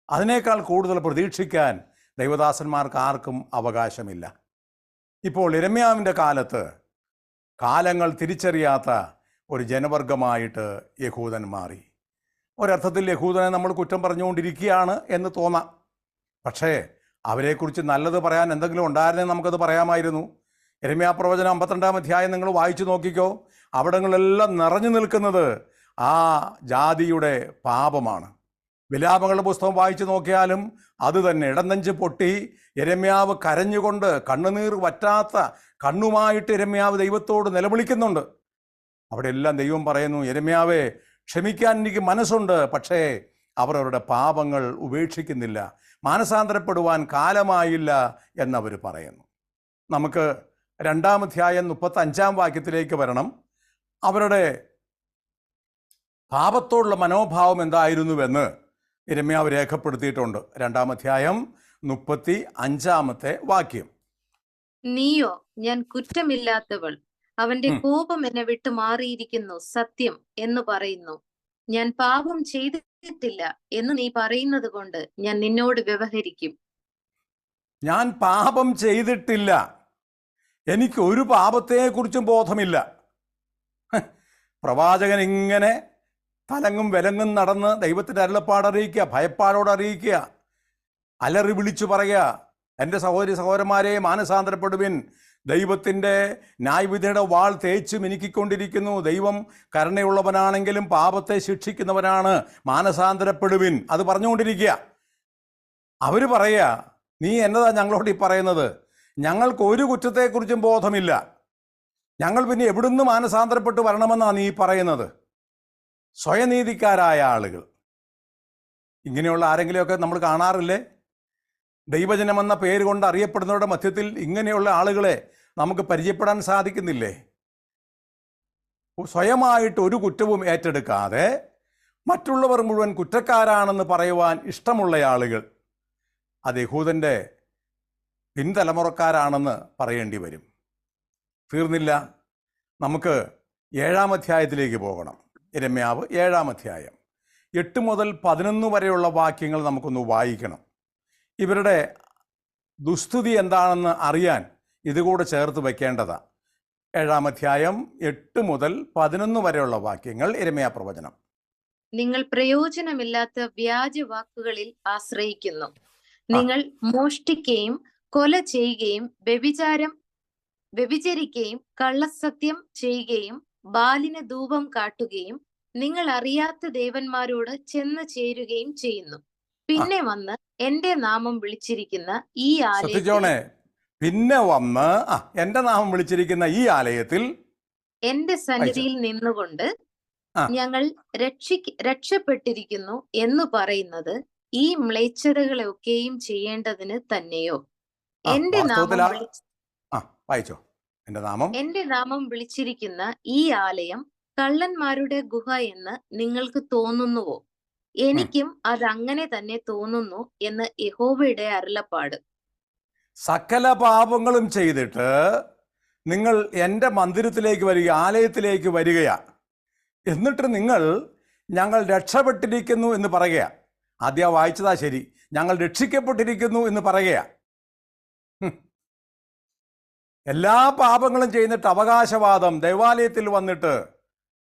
അതിനേക്കാൾ കൂടുതൽ പ്രതീക്ഷിക്കാൻ ദൈവദാസന്മാർക്ക് ആർക്കും അവകാശമില്ല. ഇപ്പോൾ യിരെമ്യാവിൻ്റെ കാലത്ത് കാലങ്ങൾ തിരിച്ചറിയാത്ത ഒരു ജനവർഗമായിട്ട് യഹൂദൻ മാറി. ഒരർത്ഥത്തിൽ യഹൂദനെ നമ്മൾ കുറ്റം പറഞ്ഞുകൊണ്ടിരിക്കുകയാണ് എന്ന് തോന്നാം. പക്ഷേ അവരെക്കുറിച്ച് നല്ലത് പറയാൻ എന്തെങ്കിലും ഉണ്ടായിരുന്നെങ്കിൽ നമുക്കത് പറയാമായിരുന്നു. യിരെമ്യാ പ്രവചനം 52-ാം അധ്യായം നിങ്ങൾ വായിച്ചു നോക്കിക്കോ. അവിടങ്ങളെല്ലാം നിറഞ്ഞു നിൽക്കുന്നത് ആ ജാതിയുടെ പാപമാണ്. വിലാപങ്ങളുടെ പുസ്തകം വായിച്ചു നോക്കിയാലും അത് തന്നെ. ഇടനെഞ്ച് പൊട്ടി യിരെമ്യാവ് കരഞ്ഞുകൊണ്ട് കണ്ണുനീർ വറ്റാത്ത കണ്ണുമായിട്ട് യിരെമ്യാവ് ദൈവത്തോട് നിലവിളിക്കുന്നുണ്ട്. അവിടെ എല്ലാം ദൈവം പറയുന്നു, യിരെമ്യാവേ, ക്ഷമിക്കാൻ എനിക്ക് മനസ്സുണ്ട്, പക്ഷേ അവർ അവരുടെ പാപങ്ങൾ ഉപേക്ഷിക്കുന്നില്ല, മാനസാന്തരപ്പെടുവാൻ കാലമായില്ല എന്നവർ പറയുന്നു. നമുക്ക് 2-ാം അധ്യായം 35-ാം വാക്യത്തിലേക്ക് വരണം. അവരുടെ പാപത്തോടുള്ള മനോഭാവം എന്തായിരുന്നുവെന്ന് യിരെമ്യാവ് രേഖപ്പെടുത്തിയിട്ടുണ്ട്. 2-ാം അധ്യായം 35-ാമത്തെ വാക്യം. നീയോ, ഞാൻ കുറ്റമില്ലാത്തവൾ, അവന്റെ കോപം എന്നെ വിട്ടു മാറിയിരിക്കുന്നു, സത്യം എന്ന് പറയുന്നു. ഞാൻ പാപം ചെയ്തിട്ടില്ല എന്ന് നീ പറയുന്നത് കൊണ്ട് ഞാൻ നിന്നോട് വ്യവഹരിക്കും. ഞാൻ പാപം ചെയ്തിട്ടില്ല, എനിക്ക് ഒരു പാപത്തെക്കുറിച്ചും ബോധമില്ല. പ്രവാചകൻ ഇങ്ങനെ തലങ്ങും വിലങ്ങും നടന്ന് ദൈവത്തിൻ്റെ അരുളപ്പാട് അറിയിക്കുക, ഭയപ്പാടോട് അറിയിക്കുക, അലറി വിളിച്ചു പറയുക, എൻ്റെ സഹോദരി സഹോദരന്മാരെ, മാനസാന്തരപ്പെടുവിൻ, ദൈവത്തിൻ്റെ ന്യായവിധിയുടെ വാൾ തേച്ച് മിനുക്കിക്കൊണ്ടിരിക്കുന്നു, ദൈവം കരുണയുള്ളവനാണെങ്കിലും പാപത്തെ ശിക്ഷിക്കുന്നവനാണ്, മാനസാന്തരപ്പെടുവിൻ, അത് പറഞ്ഞുകൊണ്ടിരിക്കുക. അവർ പറയുക, നീ എന്നതാ ഞങ്ങളോട് ഈ പറയുന്നത്? ഞങ്ങൾക്ക് ഒരു കുറ്റത്തെക്കുറിച്ചും ബോധമില്ല, ഞങ്ങൾ പിന്നെ എവിടുന്ന് മാനസാന്തരപ്പെട്ട് വരണമെന്നാണ് നീ പറയുന്നത്? സ്വയനീതിക്കാരായ ആളുകൾ. ഇങ്ങനെയുള്ള ആരെങ്കിലുമൊക്കെ നമ്മൾ കാണാറില്ലേ? ദൈവജനമെന്ന പേര് കൊണ്ട് അറിയപ്പെടുന്നവരുടെ മധ്യത്തിൽ ഇങ്ങനെയുള്ള ആളുകളെ നമുക്ക് പരിചയപ്പെടാൻ സാധിക്കുന്നില്ലേ? സ്വയമായിട്ട് ഒരു കുറ്റവും ഏറ്റെടുക്കാതെ മറ്റുള്ളവർ മുഴുവൻ കുറ്റക്കാരാണെന്ന് പറയുവാൻ ഇഷ്ടമുള്ള ആളുകൾ, അത് യഹൂദൻ്റെ പിൻതലമുറക്കാരാണെന്ന് പറയേണ്ടി വരും. തീർന്നില്ല, നമുക്ക് 7-ാം അധ്യായത്തിലേക്ക് പോകണം. യിരെമ്യാവ് 7-ാം അധ്യായം 8 മുതൽ 11 വരെയുള്ള വാക്യങ്ങൾ നമുക്കൊന്ന് വായിക്കണം. ഇവരുടെ ദുസ്ഥിതി എന്താണെന്ന് അറിയാൻ ഇതുകൂടെ ചേർത്ത് വയ്ക്കേണ്ടതാണ്. 7-ാം അധ്യായം 8 മുതൽ 11 വരെയുള്ള വാക്യങ്ങൾ യിരെമ്യാ പ്രവചനം. നിങ്ങൾ പ്രയോജനമില്ലാത്ത വ്യാജവാക്കുകളിൽ ആശ്രയിക്കുന്നു. നിങ്ങൾ മോഷ്ടിക്കുകയും കൊല ചെയ്യുകയും വ്യഭിചരിക്കുകയും കള്ളസത്യം ചെയ്യുകയും ബാലിന് ധൂപം കാട്ടുകയും നിങ്ങൾ അറിയാത്ത ദേവന്മാരോട് ചെന്ന് ചേരുകയും ചെയ്യുന്നു. ആ പിന്നെ വന്ന് എന്റെ നാമം വിളിച്ചിരിക്കുന്ന ഈ ആലയത്തിൽ ശ്രദ്ധിച്ചോണേ, പിന്നെ വന്ന് എൻ്റെ നാമം വിളിച്ചിരിക്കുന്ന ഈ ആലയത്തിൽ എന്റെ വായിച്ചോ. സന്നിധിയിൽ നിന്നുകൊണ്ട് ആ ഞങ്ങൾ രക്ഷപ്പെട്ടിരിക്കുന്നു എന്ന് പറയുന്നത് ഈ മ്ലേച്ഛതകളെയൊക്കെയും ചെയ്യേണ്ടതിന് തന്നെയോ? എന്റെ വാസ്തവത്തിൽ നാമം വായിച്ചോ. എന്റെ നാമം വിളിച്ചിരിക്കുന്ന ഈ ആലയം കള്ളന്മാരുടെ ഗുഹ എന്ന് നിങ്ങൾക്ക് തോന്നുന്നുവോ? എനിക്കും അത് അങ്ങനെ തന്നെ തോന്നുന്നു എന്ന് യഹോവയുടെ അരുളപ്പാട്. സകല പാപങ്ങളും ചെയ്തിട്ട് നിങ്ങൾ എൻ്റെ മന്ദിരത്തിലേക്ക് വരിക, ആലയത്തിലേക്ക് വരികയാ. എന്നിട്ട് നിങ്ങൾ ഞങ്ങൾ രക്ഷപ്പെട്ടിരിക്കുന്നു എന്ന് പറയുക. ആദ്യം വായിച്ചതാ ശരി, ഞങ്ങൾ രക്ഷിക്കപ്പെട്ടിരിക്കുന്നു എന്ന് പറയുക. എല്ലാ പാപങ്ങളും ചെയ്യുന്നിട്ട് അവകാശവാദം ദൈവാലയത്തിൽ വന്നിട്ട്,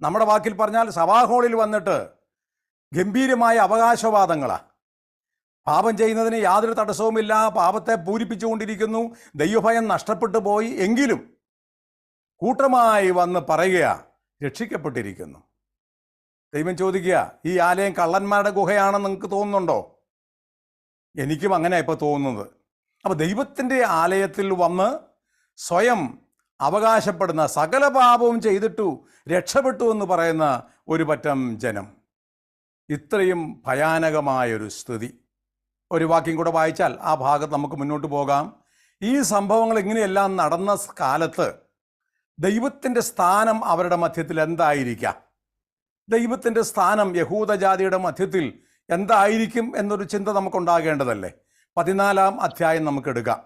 നമ്മുടെ വാക്കിൽ പറഞ്ഞാൽ സഭാഹോളിൽ വന്നിട്ട് ഗംഭീരമായ അവകാശവാദങ്ങളാണ്. പാപം ചെയ്യുന്നതിന് യാതൊരു തടസ്സവുമില്ല, പാപത്തെ പൂരിപ്പിച്ചുകൊണ്ടിരിക്കുന്നു, ദൈവഭയം നഷ്ടപ്പെട്ടു പോയി, എങ്കിലും കൂട്ടമായി വന്ന് പറയുക രക്ഷിക്കപ്പെട്ടിരിക്കുന്നു. ദൈവം ചോദിക്കുക, ഈ ആലയം കള്ളന്മാരുടെ ഗുഹയാണെന്ന് നിങ്ങൾക്ക് തോന്നുന്നുണ്ടോ? എനിക്കും അങ്ങനെ ഇപ്പോൾ തോന്നുന്നത്. അപ്പോൾ ദൈവത്തിൻ്റെ ആലയത്തിൽ വന്ന് സ്വയം അവകാശപ്പെടുന്ന, സകല പാപവും ചെയ്തിട്ടു രക്ഷപ്പെട്ടു എന്ന് പറയുന്ന ഒരു പറ്റം ജനം. ഇത്രയും ഭയാനകമായൊരു സ്ഥിതി. ഒരു വാക്യം കൂടെ വായിച്ചാൽ ആ ഭാഗത്ത് നമുക്ക് മുന്നോട്ട് പോകാം. ഈ സംഭവങ്ങൾ ഇങ്ങനെയെല്ലാം നടന്ന കാലത്ത് ദൈവത്തിൻ്റെ സ്ഥാനം അവരുടെ മധ്യത്തിൽ എന്തായിരിക്കാം? ദൈവത്തിൻ്റെ സ്ഥാനം യഹൂദജാതിയുടെ മധ്യത്തിൽ എന്തായിരിക്കും എന്നൊരു ചിന്ത നമുക്കുണ്ടാകേണ്ടതല്ലേ? 14-ാം അധ്യായം നമുക്കെടുക്കാം.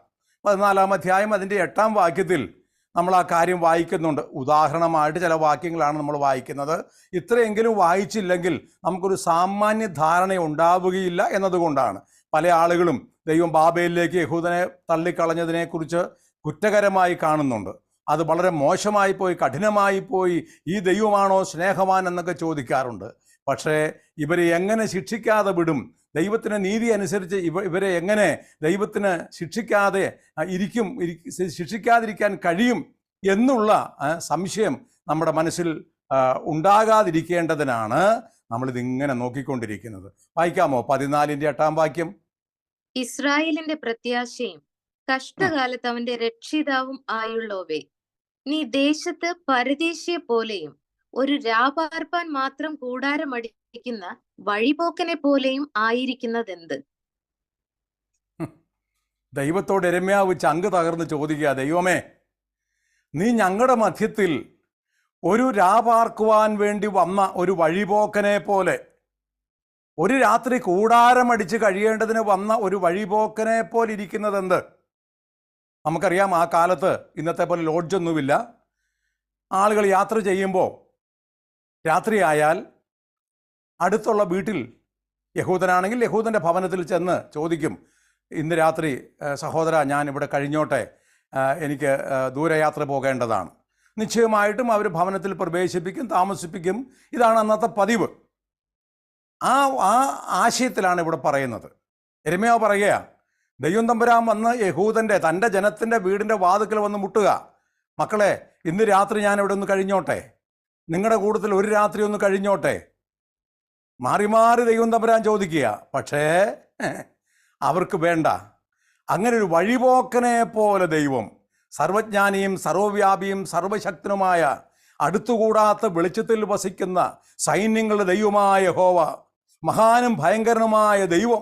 14-ാം അധ്യായം അതിൻ്റെ 8-ാം വാക്യത്തിൽ നമ്മൾ ആ കാര്യം വായിക്കുന്നുണ്ട്. ഉദാഹരണമായിട്ട് ചില വാക്യങ്ങളാണ് നമ്മൾ വായിക്കുന്നത്. ഇത്രയെങ്കിലും വായിച്ചില്ലെങ്കിൽ നമുക്കൊരു സാമാന്യ ധാരണ ഉണ്ടാവുകയില്ല എന്നതുകൊണ്ടാണ് പല ആളുകളും ദൈവം ബാബേലിലേക്ക് യഹൂദനെ തള്ളിക്കളഞ്ഞതിനെക്കുറിച്ച് കുറ്റകരമായി കാണുന്നുണ്ട്. അത് വളരെ മോശമായി പോയി, കഠിനമായി പോയി, ഈ ദൈവമാണോ സ്നേഹവാൻ എന്നൊക്കെ ചോദിക്കാറുണ്ട്. പക്ഷേ ഇവരെ എങ്ങനെ ശിക്ഷിക്കാതെ വിടും? ദൈവത്തിന് നീതി അനുസരിച്ച് ഇവരെ എങ്ങനെ ദൈവത്തിന് ശിക്ഷിക്കാതിരിക്കാൻ കഴിയും എന്നുള്ള സംശയം നമ്മുടെ മനസ്സിൽ ഉണ്ടാകാതിരിക്കേണ്ടതിനാണ് നമ്മളിതിങ്ങനെ നോക്കിക്കൊണ്ടിരിക്കുന്നത്. വായിക്കാമോ 14-ന്റെ 8-ാം വാക്യം? ഇസ്രായേലിന്റെ പ്രത്യാശയും കഷ്ടകാലത്ത് അവന്റെ രക്ഷിതാവും ആയുള്ളോവേ, നീ ദേശത്ത് പരദേശിയെ പോലെയും ഒരു രാപാർപ്പാൻ മാത്രം കൂടാരമടിക്കുന്ന വഴിപോക്കനെ പോലെയും ആയിരിക്കുന്നതെന്ത്? ദൈവത്തോട് യിരെമ്യാവ് ചങ്ക് തകർന്ന് ചോദിക്കുക, ദൈവമേ, നീ ഞങ്ങളുടെ മധ്യത്തിൽ ഒരു രാപാർക്കുവാൻ വേണ്ടി വന്ന ഒരു വഴിപോക്കനെ പോലെ, ഒരു രാത്രി കൂടാരമടിച്ച് കഴിയേണ്ടതിന് വന്ന ഒരു വഴിപോക്കനെ പോലെ ഇരിക്കുന്നതെന്ത്? നമുക്കറിയാം, ആ കാലത്ത് ഇന്നത്തെ പോലെ ലോഡ്ജൊന്നുമില്ല. ആളുകൾ യാത്ര ചെയ്യുമ്പോൾ രാത്രിയായാൽ അടുത്തുള്ള വീട്ടിൽ, യഹൂദനാണെങ്കിൽ യഹൂദൻ്റെ ഭവനത്തിൽ ചെന്ന് ചോദിക്കും, ഇന്ന് രാത്രി സഹോദര ഞാൻ ഇവിടെ കഴിഞ്ഞോട്ടെ, എനിക്ക് ദൂരയാത്ര പോകേണ്ടതാണ്. നിശ്ചയമായിട്ടും അവർ ഭവനത്തിൽ പ്രവേശിപ്പിക്കും, താമസിപ്പിക്കും. ഇതാണ് അന്നത്തെ പതിവ്. ആ ആശയത്തിലാണ് ഇവിടെ പറയുന്നത്. യിരെമ്യാവ് പറയുക, ദൈവം തമ്പുരാൻ വന്ന് തൻ്റെ ജനത്തിൻ്റെ വീടിൻ്റെ വാതിക്കൽ വന്ന് മുട്ടുക, മക്കളെ ഇന്ന് രാത്രി ഞാൻ ഇവിടെ ഒന്ന് കഴിഞ്ഞോട്ടെ, നിങ്ങളുടെ കൂട്ടത്തിൽ ഒരു രാത്രി ഒന്ന് കഴിഞ്ഞോട്ടെ. മാറി മാറി ദൈവം തമ്പുരാൻ ചോദിക്കുക. പക്ഷേ അവർക്ക് വേണ്ട. അങ്ങനെ ഒരു വഴിപോക്കനെ പോലെ ദൈവം, സർവജ്ഞാനിയും സർവവ്യാപിയും സർവശക്തനുമായ, അടുത്തുകൂടാത്ത വെളിച്ചത്തിൽ വസിക്കുന്ന സൈന്യങ്ങളുടെ ദൈവമായ യഹോവ, മഹാനും ഭയങ്കരനുമായ ദൈവം,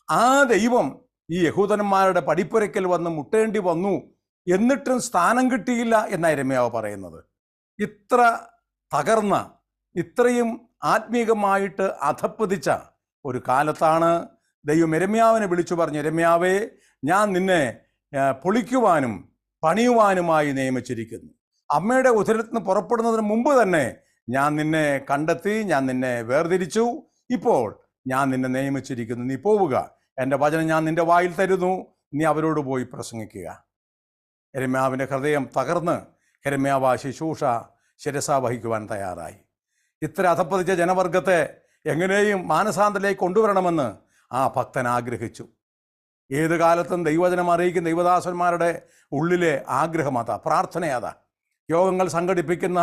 ആ ദൈവം ഈ യഹൂദന്മാരുടെ പടിപ്പുരയ്ക്കൽ വന്ന് മുട്ടേണ്ടി വന്നു, എന്നിട്ടും സ്ഥാനം കിട്ടിയില്ല എന്നാണ് യിരെമ്യാവ് പറയുന്നത്. ഇത്ര തകർന്ന, ഇത്രയും ആത്മീകമായിട്ട് അധപ്പതിച്ച ഒരു കാലത്താണ് ദൈവം യിരെമ്യാവിനെ വിളിച്ചു പറഞ്ഞു, യിരെമ്യാവേ, ഞാൻ നിന്നെ പൊളിക്കുവാനും പണിയുവാനുമായി നിയമിച്ചിരിക്കുന്നു. അമ്മയുടെ ഉദരത്തിൽ നിന്ന് പുറപ്പെടുന്നതിന് മുമ്പ് തന്നെ ഞാൻ നിന്നെ കണ്ടെത്തി, ഞാൻ നിന്നെ വേർതിരിച്ചു. ഇപ്പോൾ ഞാൻ നിന്നെ നിയമിച്ചിരിക്കുന്നു. നീ പോവുക, എൻ്റെ വചനം ഞാൻ നിന്റെ വായിൽ തരുന്നു, നീ അവരോട് പോയി പ്രസംഗിക്കുക. യിരെമ്യാവിൻ്റെ ഹൃദയം തകർന്ന് യിരെമ്യാവ് ശുശ്രൂഷ ശിരസാ വഹിക്കുവാൻ തയ്യാറായി. ഇത്ര അധപ്പതിച്ച ജനവർഗത്തെ എങ്ങനെയും മാനസാന്തരത്തിലേക്ക് കൊണ്ടുവരണമെന്ന് ആ ഭക്തൻ ആഗ്രഹിച്ചു. ഏത് കാലത്തും ദൈവവചനം അറിയിക്കുന്ന ദൈവദാസന്മാരുടെ ഉള്ളിലെ ആഗ്രഹം അതാ, പ്രാർത്ഥന അതാ. യോഗങ്ങൾ സംഘടിപ്പിക്കുന്ന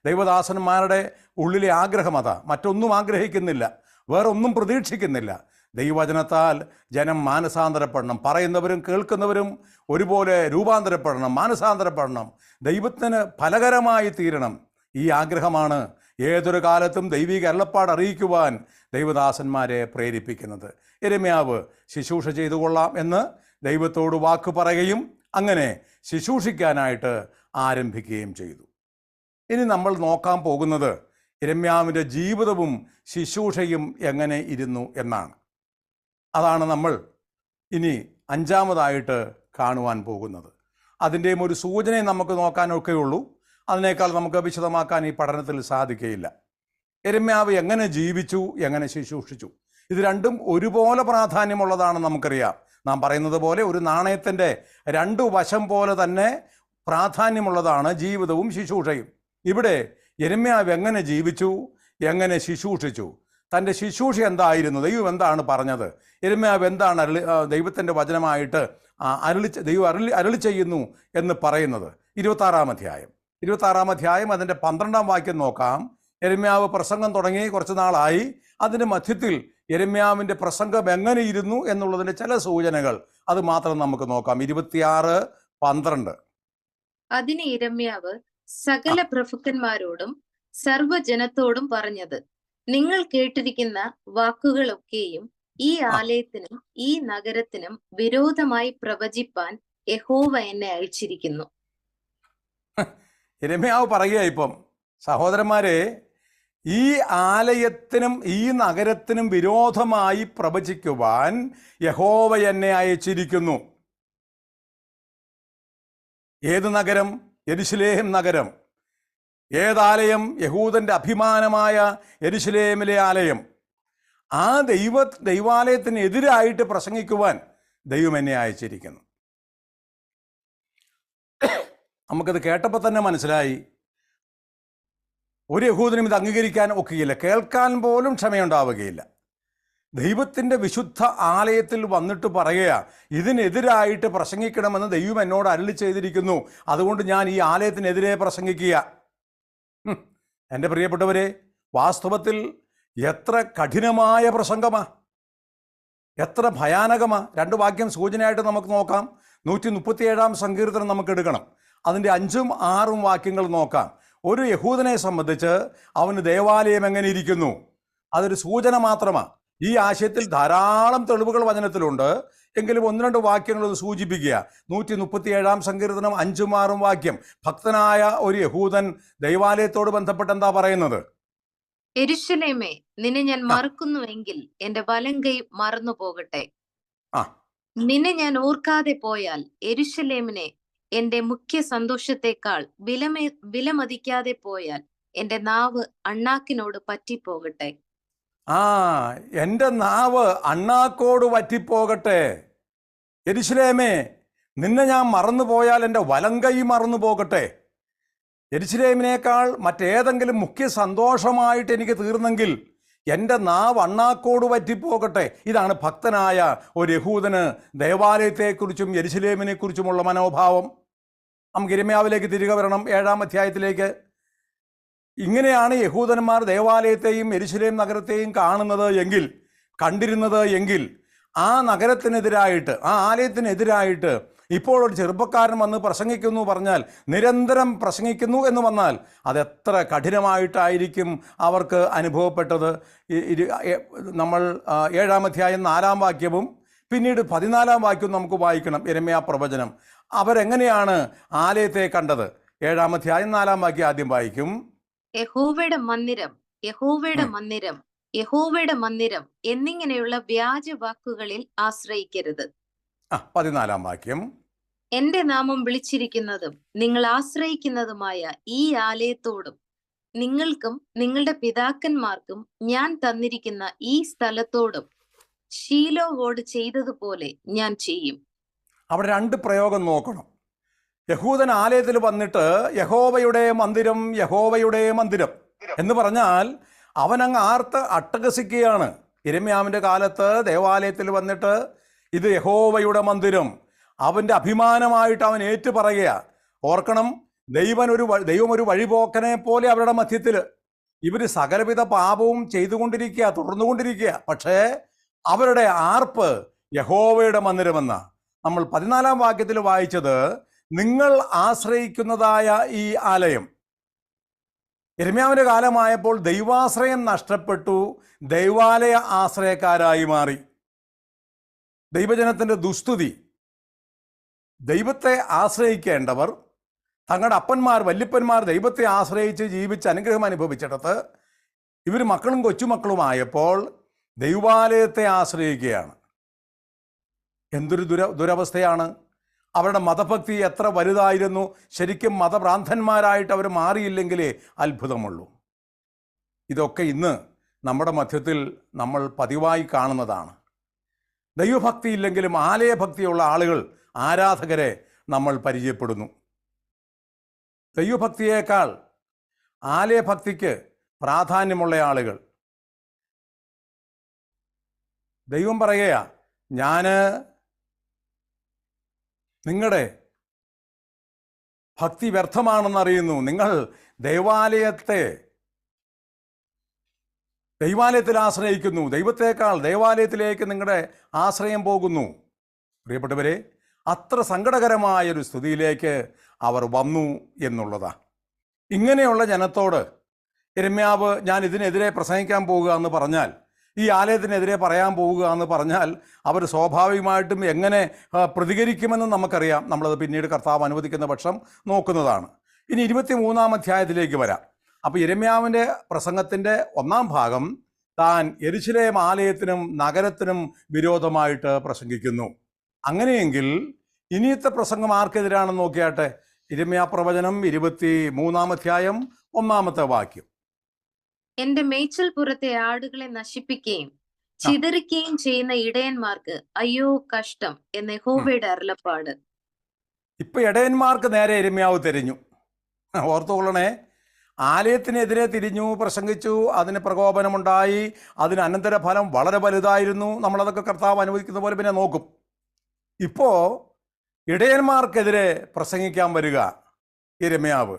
ദൈവദാസന്മാരുടെ ഉള്ളിലെ ആഗ്രഹം അതാ, മറ്റൊന്നും ആഗ്രഹിക്കുന്നില്ല, വേറൊന്നും പ്രതീക്ഷിക്കുന്നില്ല. ദൈവവചനത്താൽ ജനം മാനസാന്തരപ്പെടണം, പറയുന്നവരും കേൾക്കുന്നവരും ഒരുപോലെ രൂപാന്തരപ്പെടണം, മാനസാന്തരപ്പെടണം, ദൈവത്തിന് ഫലകരമായി തീരണം. ഈ ആഗ്രഹമാണ് ഏതൊരു കാലത്തും ദൈവിക അരുളപ്പാട് അറിയിക്കുവാൻ ദൈവദാസന്മാരെ പ്രേരിപ്പിക്കുന്നത്. യിരെമ്യാവ് ശുശ്രൂഷ ചെയ്തു കൊള്ളാം എന്ന് ദൈവത്തോട് വാക്ക് പറയുകയും അങ്ങനെ ശുശ്രൂഷിക്കാനായിട്ട് ആരംഭിക്കുകയും ചെയ്തു. ഇനി നമ്മൾ നോക്കാൻ പോകുന്നത് യിരെമ്യാവിൻ്റെ ജീവിതവും ശുശ്രൂഷയും എങ്ങനെ ഇരുന്നു എന്നാണ്. അതാണ് നമ്മൾ ഇനി അഞ്ചാമതായിട്ട് കാണുവാൻ പോകുന്നത്. അതിൻ്റെയും ഒരു സൂചനയും നമുക്ക് നോക്കാനൊക്കെ ഉള്ളൂ. അതിനേക്കാൾ നമുക്ക് വിശദമാക്കാൻ ഈ പഠനത്തിൽ സാധിക്കുകയില്ല. യിരെമ്യാവ് എങ്ങനെ ജീവിച്ചു, എങ്ങനെ ശുശ്രൂഷിച്ചു, ഇത് രണ്ടും ഒരുപോലെ പ്രാധാന്യമുള്ളതാണ്. നമുക്കറിയാം, നാം പറയുന്നത് പോലെ ഒരു നാണയത്തിൻ്റെ രണ്ടു വശം പോലെ തന്നെ പ്രാധാന്യമുള്ളതാണ് ജീവിതവും ശുശ്രൂഷയും. ഇവിടെ യിരെമ്യാവ് എങ്ങനെ ജീവിച്ചു, എങ്ങനെ ശുശ്രൂഷിച്ചു, തൻ്റെ ശുശ്രൂഷ എന്തായിരുന്നു, ദൈവം എന്താണ് പറഞ്ഞത്, യിരെമ്യാവ് എന്താണ് ദൈവത്തിൻ്റെ വചനമായിട്ട് ദൈവം അരുളി ചെയ്യുന്നു എന്ന് പറയുന്നത്. 26-ാം അധ്യായം അതിൻ്റെ 12-ാം വാക്യം നോക്കാം. യിരെമ്യാവ് പ്രസംഗം തുടങ്ങി കുറച്ച് നാളായി. അതിൻ്റെ മധ്യത്തിൽ യിരെമ്യാവിൻ്റെ പ്രസംഗം എങ്ങനെ ഇരുന്നു എന്നുള്ളതിൻ്റെ ചില സൂചനകൾ അത് മാത്രം നമുക്ക് നോക്കാം. 26:12. അതിന് യിരെമ്യാവ് സകല പ്രഭുക്കന്മാരോടും സർവ്വജനത്തോടും പറഞ്ഞത്, നിങ്ങൾ കേട്ടിരിക്കുന്ന വാക്കുകളൊക്കെയും ഈ ആലയത്തിനും ഈ നഗരത്തിനും വിരോധമായി പ്രവചിപ്പാൻ യഹോവ എന്നെ അയച്ചിരിക്കുന്നു. യിരെമ്യാവ് പറയുക, ഇപ്പം സഹോദരന്മാരെ, ഈ ആലയത്തിനും ഈ നഗരത്തിനും വിരോധമായി പ്രവചിക്കുവാൻ യഹോവ എന്നെ അയച്ചിരിക്കുന്നു. ഏത് നഗരം? യെരുശലേം നഗരം. ഏതാലയം? യഹൂദന്റെ അഭിമാനമായ യെരുശലേമിലെ ആലയം. ആ ദൈവാലയത്തിനെതിരായിട്ട് പ്രസംഗിക്കുവാൻ ദൈവം എന്നെ അയച്ചിരിക്കുന്നു. നമുക്കത് കേട്ടപ്പോൾ തന്നെ മനസ്സിലായി, ഒരു യഹൂദനും ഇത് അംഗീകരിക്കാൻ ഒക്കുകയില്ല, കേൾക്കാൻ പോലും ക്ഷമയുണ്ടാവുകയില്ല. ദൈവത്തിൻ്റെ വിശുദ്ധ ആലയത്തിൽ വന്നിട്ട് പറയുക, ഇതിനെതിരായിട്ട് പ്രസംഗിക്കണമെന്ന് ദൈവം എന്നോട് അരുളി ചെയ്തിരിക്കുന്നു, അതുകൊണ്ട് ഞാൻ ഈ ആലയത്തിനെതിരെ പ്രസംഗിക്കുക. എൻ്റെ പ്രിയപ്പെട്ടവരെ, വാസ്തവത്തിൽ എത്ര കഠിനമായ പ്രസംഗമാ, എത്ര ഭയാനകമാ. 2 വാക്യം സൂചനയായിട്ട് നമുക്ക് നോക്കാം. 137-ാം സങ്കീർത്തനം നമുക്ക് എടുക്കണം. അതിൻ്റെ 5ഉം 6ഉം വാക്യങ്ങൾ നോക്കാം. ഒരു യഹൂദനെ സംബന്ധിച്ച് അവന് ദേവാലയം എങ്ങനെ ഇരിക്കുന്നു, അതൊരു സൂചന മാത്രമാണ്. ഈ ആശയത്തിൽ ധാരാളം തെളിവുകൾ വചനത്തിലുണ്ട്. എങ്കിലും 1-2 വാക്യങ്ങൾ അത് സൂചിപ്പിക്കുക. 137-ാം സങ്കീർത്തനം 5ഉം 6ഉം വാക്യം. ഭക്തനായ ഒരു യഹൂദൻ ദൈവാലയത്തോട് ബന്ധപ്പെട്ട് എന്താ പറയുന്നത്? യെരൂശലേമേ, നിന്നെ ഞാൻ മറക്കുന്നുവെങ്കിൽ എന്റെ വലം കൈ മറന്നു പോകട്ടെ. നിന്നെ ഞാൻ ഓർക്കാതെ പോയാൽ യെരൂശലേമിനെ എന്റെ മുഖ്യ സന്തോഷത്തെക്കാൾ വിലമതിക്കാതെ പോയാൽ എന്റെ നാവ് അണ്ണാക്കിനോട് പറ്റിപ്പോകട്ടെ. എൻ്റെ നാവ് അണ്ണാക്കോട് പറ്റിപ്പോകട്ടെ. യെരൂശലേമേ, നിന്നെ ഞാൻ മറന്നുപോയാൽ എൻ്റെ വലങ്കൈ മറന്നു പോകട്ടെ. യെരൂശലേമിനേക്കാൾ മറ്റേതെങ്കിലും മുഖ്യ സന്തോഷമായിട്ട് എനിക്ക് തീർന്നെങ്കിൽ എൻ്റെ നാവ് അണ്ണാക്കോട് പറ്റിപ്പോകട്ടെ. ഇതാണ് ഭക്തനായ ഒരു യഹൂദന് ദേവാലയത്തെക്കുറിച്ചും യെരൂശലേമിനെക്കുറിച്ചുമുള്ള മനോഭാവം. നമുക്ക് യിരെമ്യാവിലേക്ക് തിരികെ വരണം, 7-ാം അധ്യായത്തിലേക്ക്. ഇങ്ങനെയാണ് യഹൂദന്മാർ ദേവാലയത്തെയും യെരൂശലേം നഗരത്തെയും കാണുന്നത് എങ്കിൽ, കണ്ടിരുന്നത് എങ്കിൽ, ആ നഗരത്തിനെതിരായിട്ട്, ആ ആലയത്തിനെതിരായിട്ട് ഇപ്പോൾ ഒരു ചെറുപ്പക്കാരൻ വന്ന് പ്രസംഗിക്കുന്നു പറഞ്ഞാൽ, നിരന്തരം പ്രസംഗിക്കുന്നു എന്ന് വന്നാൽ അതെത്ര കഠിനമായിട്ടായിരിക്കും അവർക്ക് അനുഭവപ്പെട്ടത്. നമ്മൾ 7-ാം അധ്യായം 4-ാം വാക്യവും പിന്നീട് 14-ാം വാക്യവും നമുക്ക് വായിക്കണം. യിരെമ്യാ പ്രവചനം. അവരെങ്ങനെയാണ് ആലയത്തെ കണ്ടത്? 7-ാം അധ്യായം 4-ാം വാക്യം ആദ്യം വായിക്കും. യഹോവയുടെ മന്ദിരം, യഹോവയുടെ മന്ദിരം, യഹോവയുടെ മന്ദിരം എന്നിങ്ങനെയുള്ള വ്യാജ വാക്കുകളിൽ ആശ്രയിക്കരുത്. 14-ാം വാക്യം. എന്റെ നാമം വിളിച്ചിരിക്കുന്നതും നിങ്ങൾ ആശ്രയിക്കുന്നതുമായ ഈ ആലയത്തോടും നിങ്ങൾക്കും നിങ്ങളുടെ പിതാക്കന്മാർക്കും ഞാൻ തന്നിരിക്കുന്ന ഈ സ്ഥലത്തോടും ശീലോവോട് ചെയ്തതുപോലെ ഞാൻ ചെയ്യും. അവിടെ 2 പ്രയോഗം നോക്കണം. യഹൂദൻ ആലയത്തിൽ വന്നിട്ട് യഹോവയുടെ മന്ദിരം, യഹോവയുടെ മന്ദിരം എന്ന് പറഞ്ഞാൽ അവനങ്ങ് ആർത്ത് അട്ടഹസിക്കുകയാണ്. യിരെമ്യാവിൻ്റെ കാലത്ത് ദേവാലയത്തിൽ വന്നിട്ട് ഇത് യഹോവയുടെ മന്ദിരം, അവൻ്റെ അഭിമാനമായിട്ട് അവൻ ഏറ്റുപറയുക. ഓർക്കണം, ദൈവം ഒരു വഴിപോക്കനെ പോലെ അവരുടെ മധ്യത്തിൽ. ഇവർ സകലവിധ പാപവും ചെയ്തുകൊണ്ടിരിക്കുക, തുടർന്നുകൊണ്ടിരിക്കുക. പക്ഷേ അവരുടെ ആർപ്പ് യഹോവയുടെ മന്ദിരമെന്ന. നമ്മൾ 14-ാം വാക്യത്തിൽ വായിച്ചത്, നിങ്ങൾ ആശ്രയിക്കുന്നതായ ഈ ആലയം. യിരെമ്യാവിന്റെ കാലമായപ്പോൾ ദൈവാശ്രയം നഷ്ടപ്പെട്ടു, ദൈവാലയ ആശ്രയക്കാരായി മാറി. ദൈവജനത്തിന്റെ ദുസ്തുതി. ദൈവത്തെ ആശ്രയിക്കേണ്ടവർ, തങ്ങളുടെ അപ്പന്മാർ വല്യപ്പന്മാർ ദൈവത്തെ ആശ്രയിച്ച് ജീവിച്ച് അനുഗ്രഹം അനുഭവിച്ചിടത്ത് ഇവർ മക്കളും കൊച്ചുമക്കളുമായപ്പോൾ ദൈവാലയത്തെ ആശ്രയിക്കുകയാണ്. എന്തൊരു ദുരവസ്ഥയാണ്! അവരുടെ മതഭക്തി എത്ര വലുതായിരുന്നു! ശരിക്കും മതഭ്രാന്തന്മാരായിട്ട് അവർ മാറിയില്ലെങ്കിലേ അത്ഭുതമുള്ളൂ. ഇതൊക്കെ ഇന്ന് നമ്മുടെ മധ്യത്തിൽ നമ്മൾ പതിവായി കാണുന്നതാണ്. ദൈവഭക്തി ഇല്ലെങ്കിലും ആലയഭക്തിയുള്ള ആളുകൾ, ആരാധകരെ നമ്മൾ പരിചയപ്പെടുന്നു. ദൈവഭക്തിയേക്കാൾ ആലയഭക്തിക്ക് പ്രാധാന്യമുള്ള ആളുകൾ. ദൈവം പറയുക, ഞാൻ നിങ്ങളുടെ ഭക്തി വ്യർത്ഥമാണെന്നറിയുന്നു. നിങ്ങൾ ദൈവാലയത്തിൽ ആശ്രയിക്കുന്നു. ദൈവത്തേക്കാൾ ദൈവാലയത്തിലേക്ക് നിങ്ങളുടെ ആശ്രയം പോകുന്നു. പ്രിയപ്പെട്ടവരെ, അത്ര സങ്കടകരമായൊരു സ്ഥിതിയിലേക്ക് അവർ വന്നു എന്നുള്ളതാണ്. ഇങ്ങനെയുള്ള ജനത്തോട് യിരെമ്യാവ് ഞാൻ ഇതിനെതിരെ പ്രസംഗിക്കാൻ പോവുക എന്ന് പറഞ്ഞാൽ, ഈ ആലയത്തിനെതിരെ പറയാൻ പോവുക എന്ന് പറഞ്ഞാൽ അവർ സ്വാഭാവികമായിട്ടും എങ്ങനെ പ്രതികരിക്കുമെന്ന് നമുക്കറിയാം. നമ്മളത് പിന്നീട് കർത്താവ് അനുവദിക്കുന്ന പക്ഷം നോക്കുന്നതാണ്. ഇനി 23-ാം അധ്യായത്തിലേക്ക് വരാം. അപ്പോൾ യിരെമ്യാവിൻ്റെ പ്രസംഗത്തിൻ്റെ 1-ാം ഭാഗം താൻ യെരൂശലേം ആലയത്തിനും നഗരത്തിനും വിരോധമായിട്ട് പ്രസംഗിക്കുന്നു. അങ്ങനെയെങ്കിൽ ഇനിയത്തെ പ്രസംഗം ആർക്കെതിരാണെന്ന് നോക്കിയാട്ടെ. യിരെമ്യാ പ്രവചനം 23-ാം അധ്യായം 1-ാമത്തെ വാക്യം. എന്റെ മേച്ചിൽപ്പുറത്തെ ആടുകളെ നശിപ്പിക്കുകയും ചിതറിക്കുകയും ചെയ്യുന്ന ഇടയന്മാർക്ക് അയ്യോ കഷ്ടം എന്ന് യഹോവയുടെ അരുളപ്പാട്. ഇപ്പൊ ഇടയന്മാർക്ക് നേരെ യിരെമ്യാവ് തിരിഞ്ഞു. ഓർത്തുകൊള്ളണേ, ആലയത്തിനെതിരെ തിരിഞ്ഞു, പ്രസംഗിച്ചു, അതിന് പ്രകോപനമുണ്ടായി, അതിന് അനന്തരഫലം വളരെ വലുതായിരുന്നു. നമ്മളതൊക്കെ കർത്താവ് അനുവദിക്കുന്ന പോലെ പിന്നെ നോക്കും. ഇപ്പോ ഇടയന്മാർക്കെതിരെ പ്രസംഗിക്കാൻ വരിക യിരെമ്യാവ്.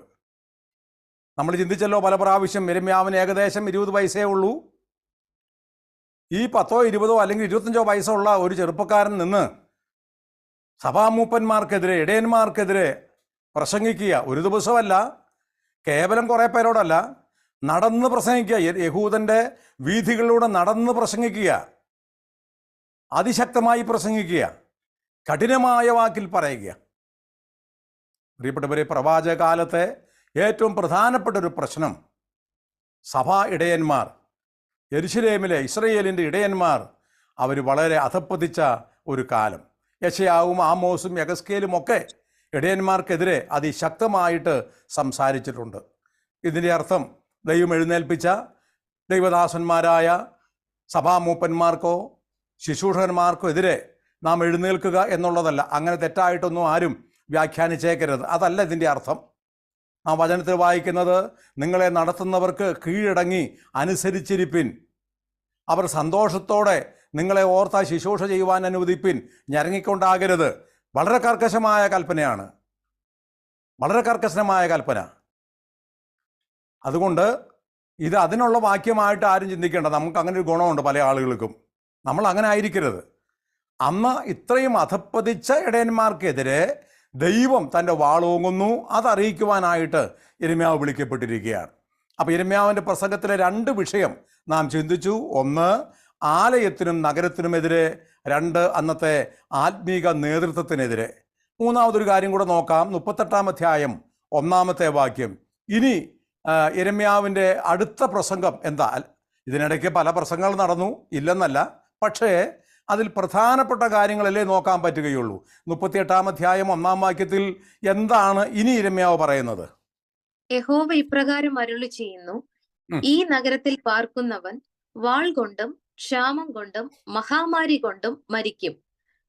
നമ്മൾ ചിന്തിച്ചല്ലോ പല പ്രാവശ്യം, യിരെമ്യാവിന് ഏകദേശം 20 വയസ്സേ ഉള്ളൂ. ഈ 10 20 അല്ലെങ്കിൽ 25 വയസ്സുള്ള ഒരു ചെറുപ്പക്കാരൻ നിന്ന് സഭാമൂപ്പന്മാർക്കെതിരെ, ഇടയന്മാർക്കെതിരെ പ്രസംഗിക്കുക. ഒരു ദിവസമല്ല, കേവലം കുറേ പേരോടല്ല, നടന്ന് പ്രസംഗിക്കുക. യഹൂദന്റെ വീഥികളിലൂടെ നടന്ന് പ്രസംഗിക്കുക, അതിശക്തമായി പ്രസംഗിക്കുക, കഠിനമായ വാക്കിൽ പറയുക. പ്രിയപ്പെട്ടവരെ, പ്രവാചകകാലത്തെ ഏറ്റവും പ്രധാനപ്പെട്ട ഒരു പ്രശ്നം സഭാ ഇടയന്മാർ, യെരൂശലേമിലെ ഇസ്രയേലിൻ്റെ ഇടയന്മാർ, അവർ വളരെ അധപ്പതിച്ച ഒരു കാലം. യെശയ്യാവും ആമോസും യെഹെസ്കേലും ഒക്കെ ഇടയന്മാർക്കെതിരെ അതിശക്തമായിട്ട് സംസാരിച്ചിട്ടുണ്ട്. ഇതിൻ്റെ അർത്ഥം ദൈവം എഴുന്നേൽപ്പിച്ച ദൈവദാസന്മാരായ സഭാമൂപ്പന്മാർക്കോ ശുശ്രൂഷകന്മാർക്കോ എതിരെ നാം എഴുന്നേൽക്കുക എന്നുള്ളതല്ല. അങ്ങനെ തെറ്റായിട്ടൊന്നും ആരും വ്യാഖ്യാനിച്ചേക്കരുത്. അതല്ല ഇതിൻ്റെ അർത്ഥം. ആ വചനത്തിൽ വായിക്കുന്നത്, നിങ്ങളെ നടത്തുന്നവർക്ക് കീഴടങ്ങി അനുസരിച്ചിരിപ്പിൻ, അവർ സന്തോഷത്തോടെ നിങ്ങളെ ഓർത്ത ശുശ്രൂഷ ചെയ്യുവാൻ അനുവദിപ്പിൻ, ഞരങ്ങിക്കൊണ്ടാകരുത്. വളരെ കർക്കശമായ കൽപ്പനയാണ്, വളരെ കർക്കശമായ കൽപ്പന. അതുകൊണ്ട് ഇത് അതിനുള്ള വാക്യമായിട്ട് ആരും ചിന്തിക്കേണ്ട. നമുക്ക് അങ്ങനെ ഒരു ഗുണമുണ്ട് പല ആളുകൾക്കും. നമ്മൾ അങ്ങനെ ആയിരിക്കരുത്. അന്ന് ഇത്രയും അധപ്പതിച്ച ഇടയന്മാർക്കെതിരെ ദൈവം തൻ്റെ വാളോങ്ങുന്നു, അതറിയിക്കുവാനായിട്ട് യിരെമ്യാവ് വിളിക്കപ്പെട്ടിരിക്കുകയാണ്. അപ്പോൾ യിരെമ്യാവിൻ്റെ പ്രസംഗത്തിലെ 2 വിഷയം നാം ചിന്തിച്ചു. 1, ആലയത്തിനും നഗരത്തിനുമെതിരെ. 2, അന്നത്തെ ആത്മീക നേതൃത്വത്തിനെതിരെ. 3-ാമതൊരു കാര്യം കൂടെ നോക്കാം. 38-ാം അധ്യായം 1-ാമത്തെ വാക്യം. ഇനി യിരെമ്യാവിൻ്റെ അടുത്ത പ്രസംഗം എന്താ? ഇതിനിടയ്ക്ക് പല പ്രസംഗങ്ങൾ നടന്നു, ഇല്ലെന്നല്ല. പക്ഷേ അതിൽ പ്രധാനപ്പെട്ട കാര്യങ്ങളല്ലേ നോക്കാൻ പറ്റുകയുള്ളൂ. 38-ാം അധ്യായം 1-ാം വാക്യത്തിൽ എന്താണ് ഇനി യിരെമ്യാവ് പറയുന്നത്? യഹോവ ഇപ്രകാരം അരുളി ചെയ്യുന്നു, ഈ നഗരത്തിൽ പാർക്കുന്നവൻ വാൾ കൊണ്ടും ക്ഷാമം കൊണ്ടും മഹാമാരി കൊണ്ടും മരിക്കും.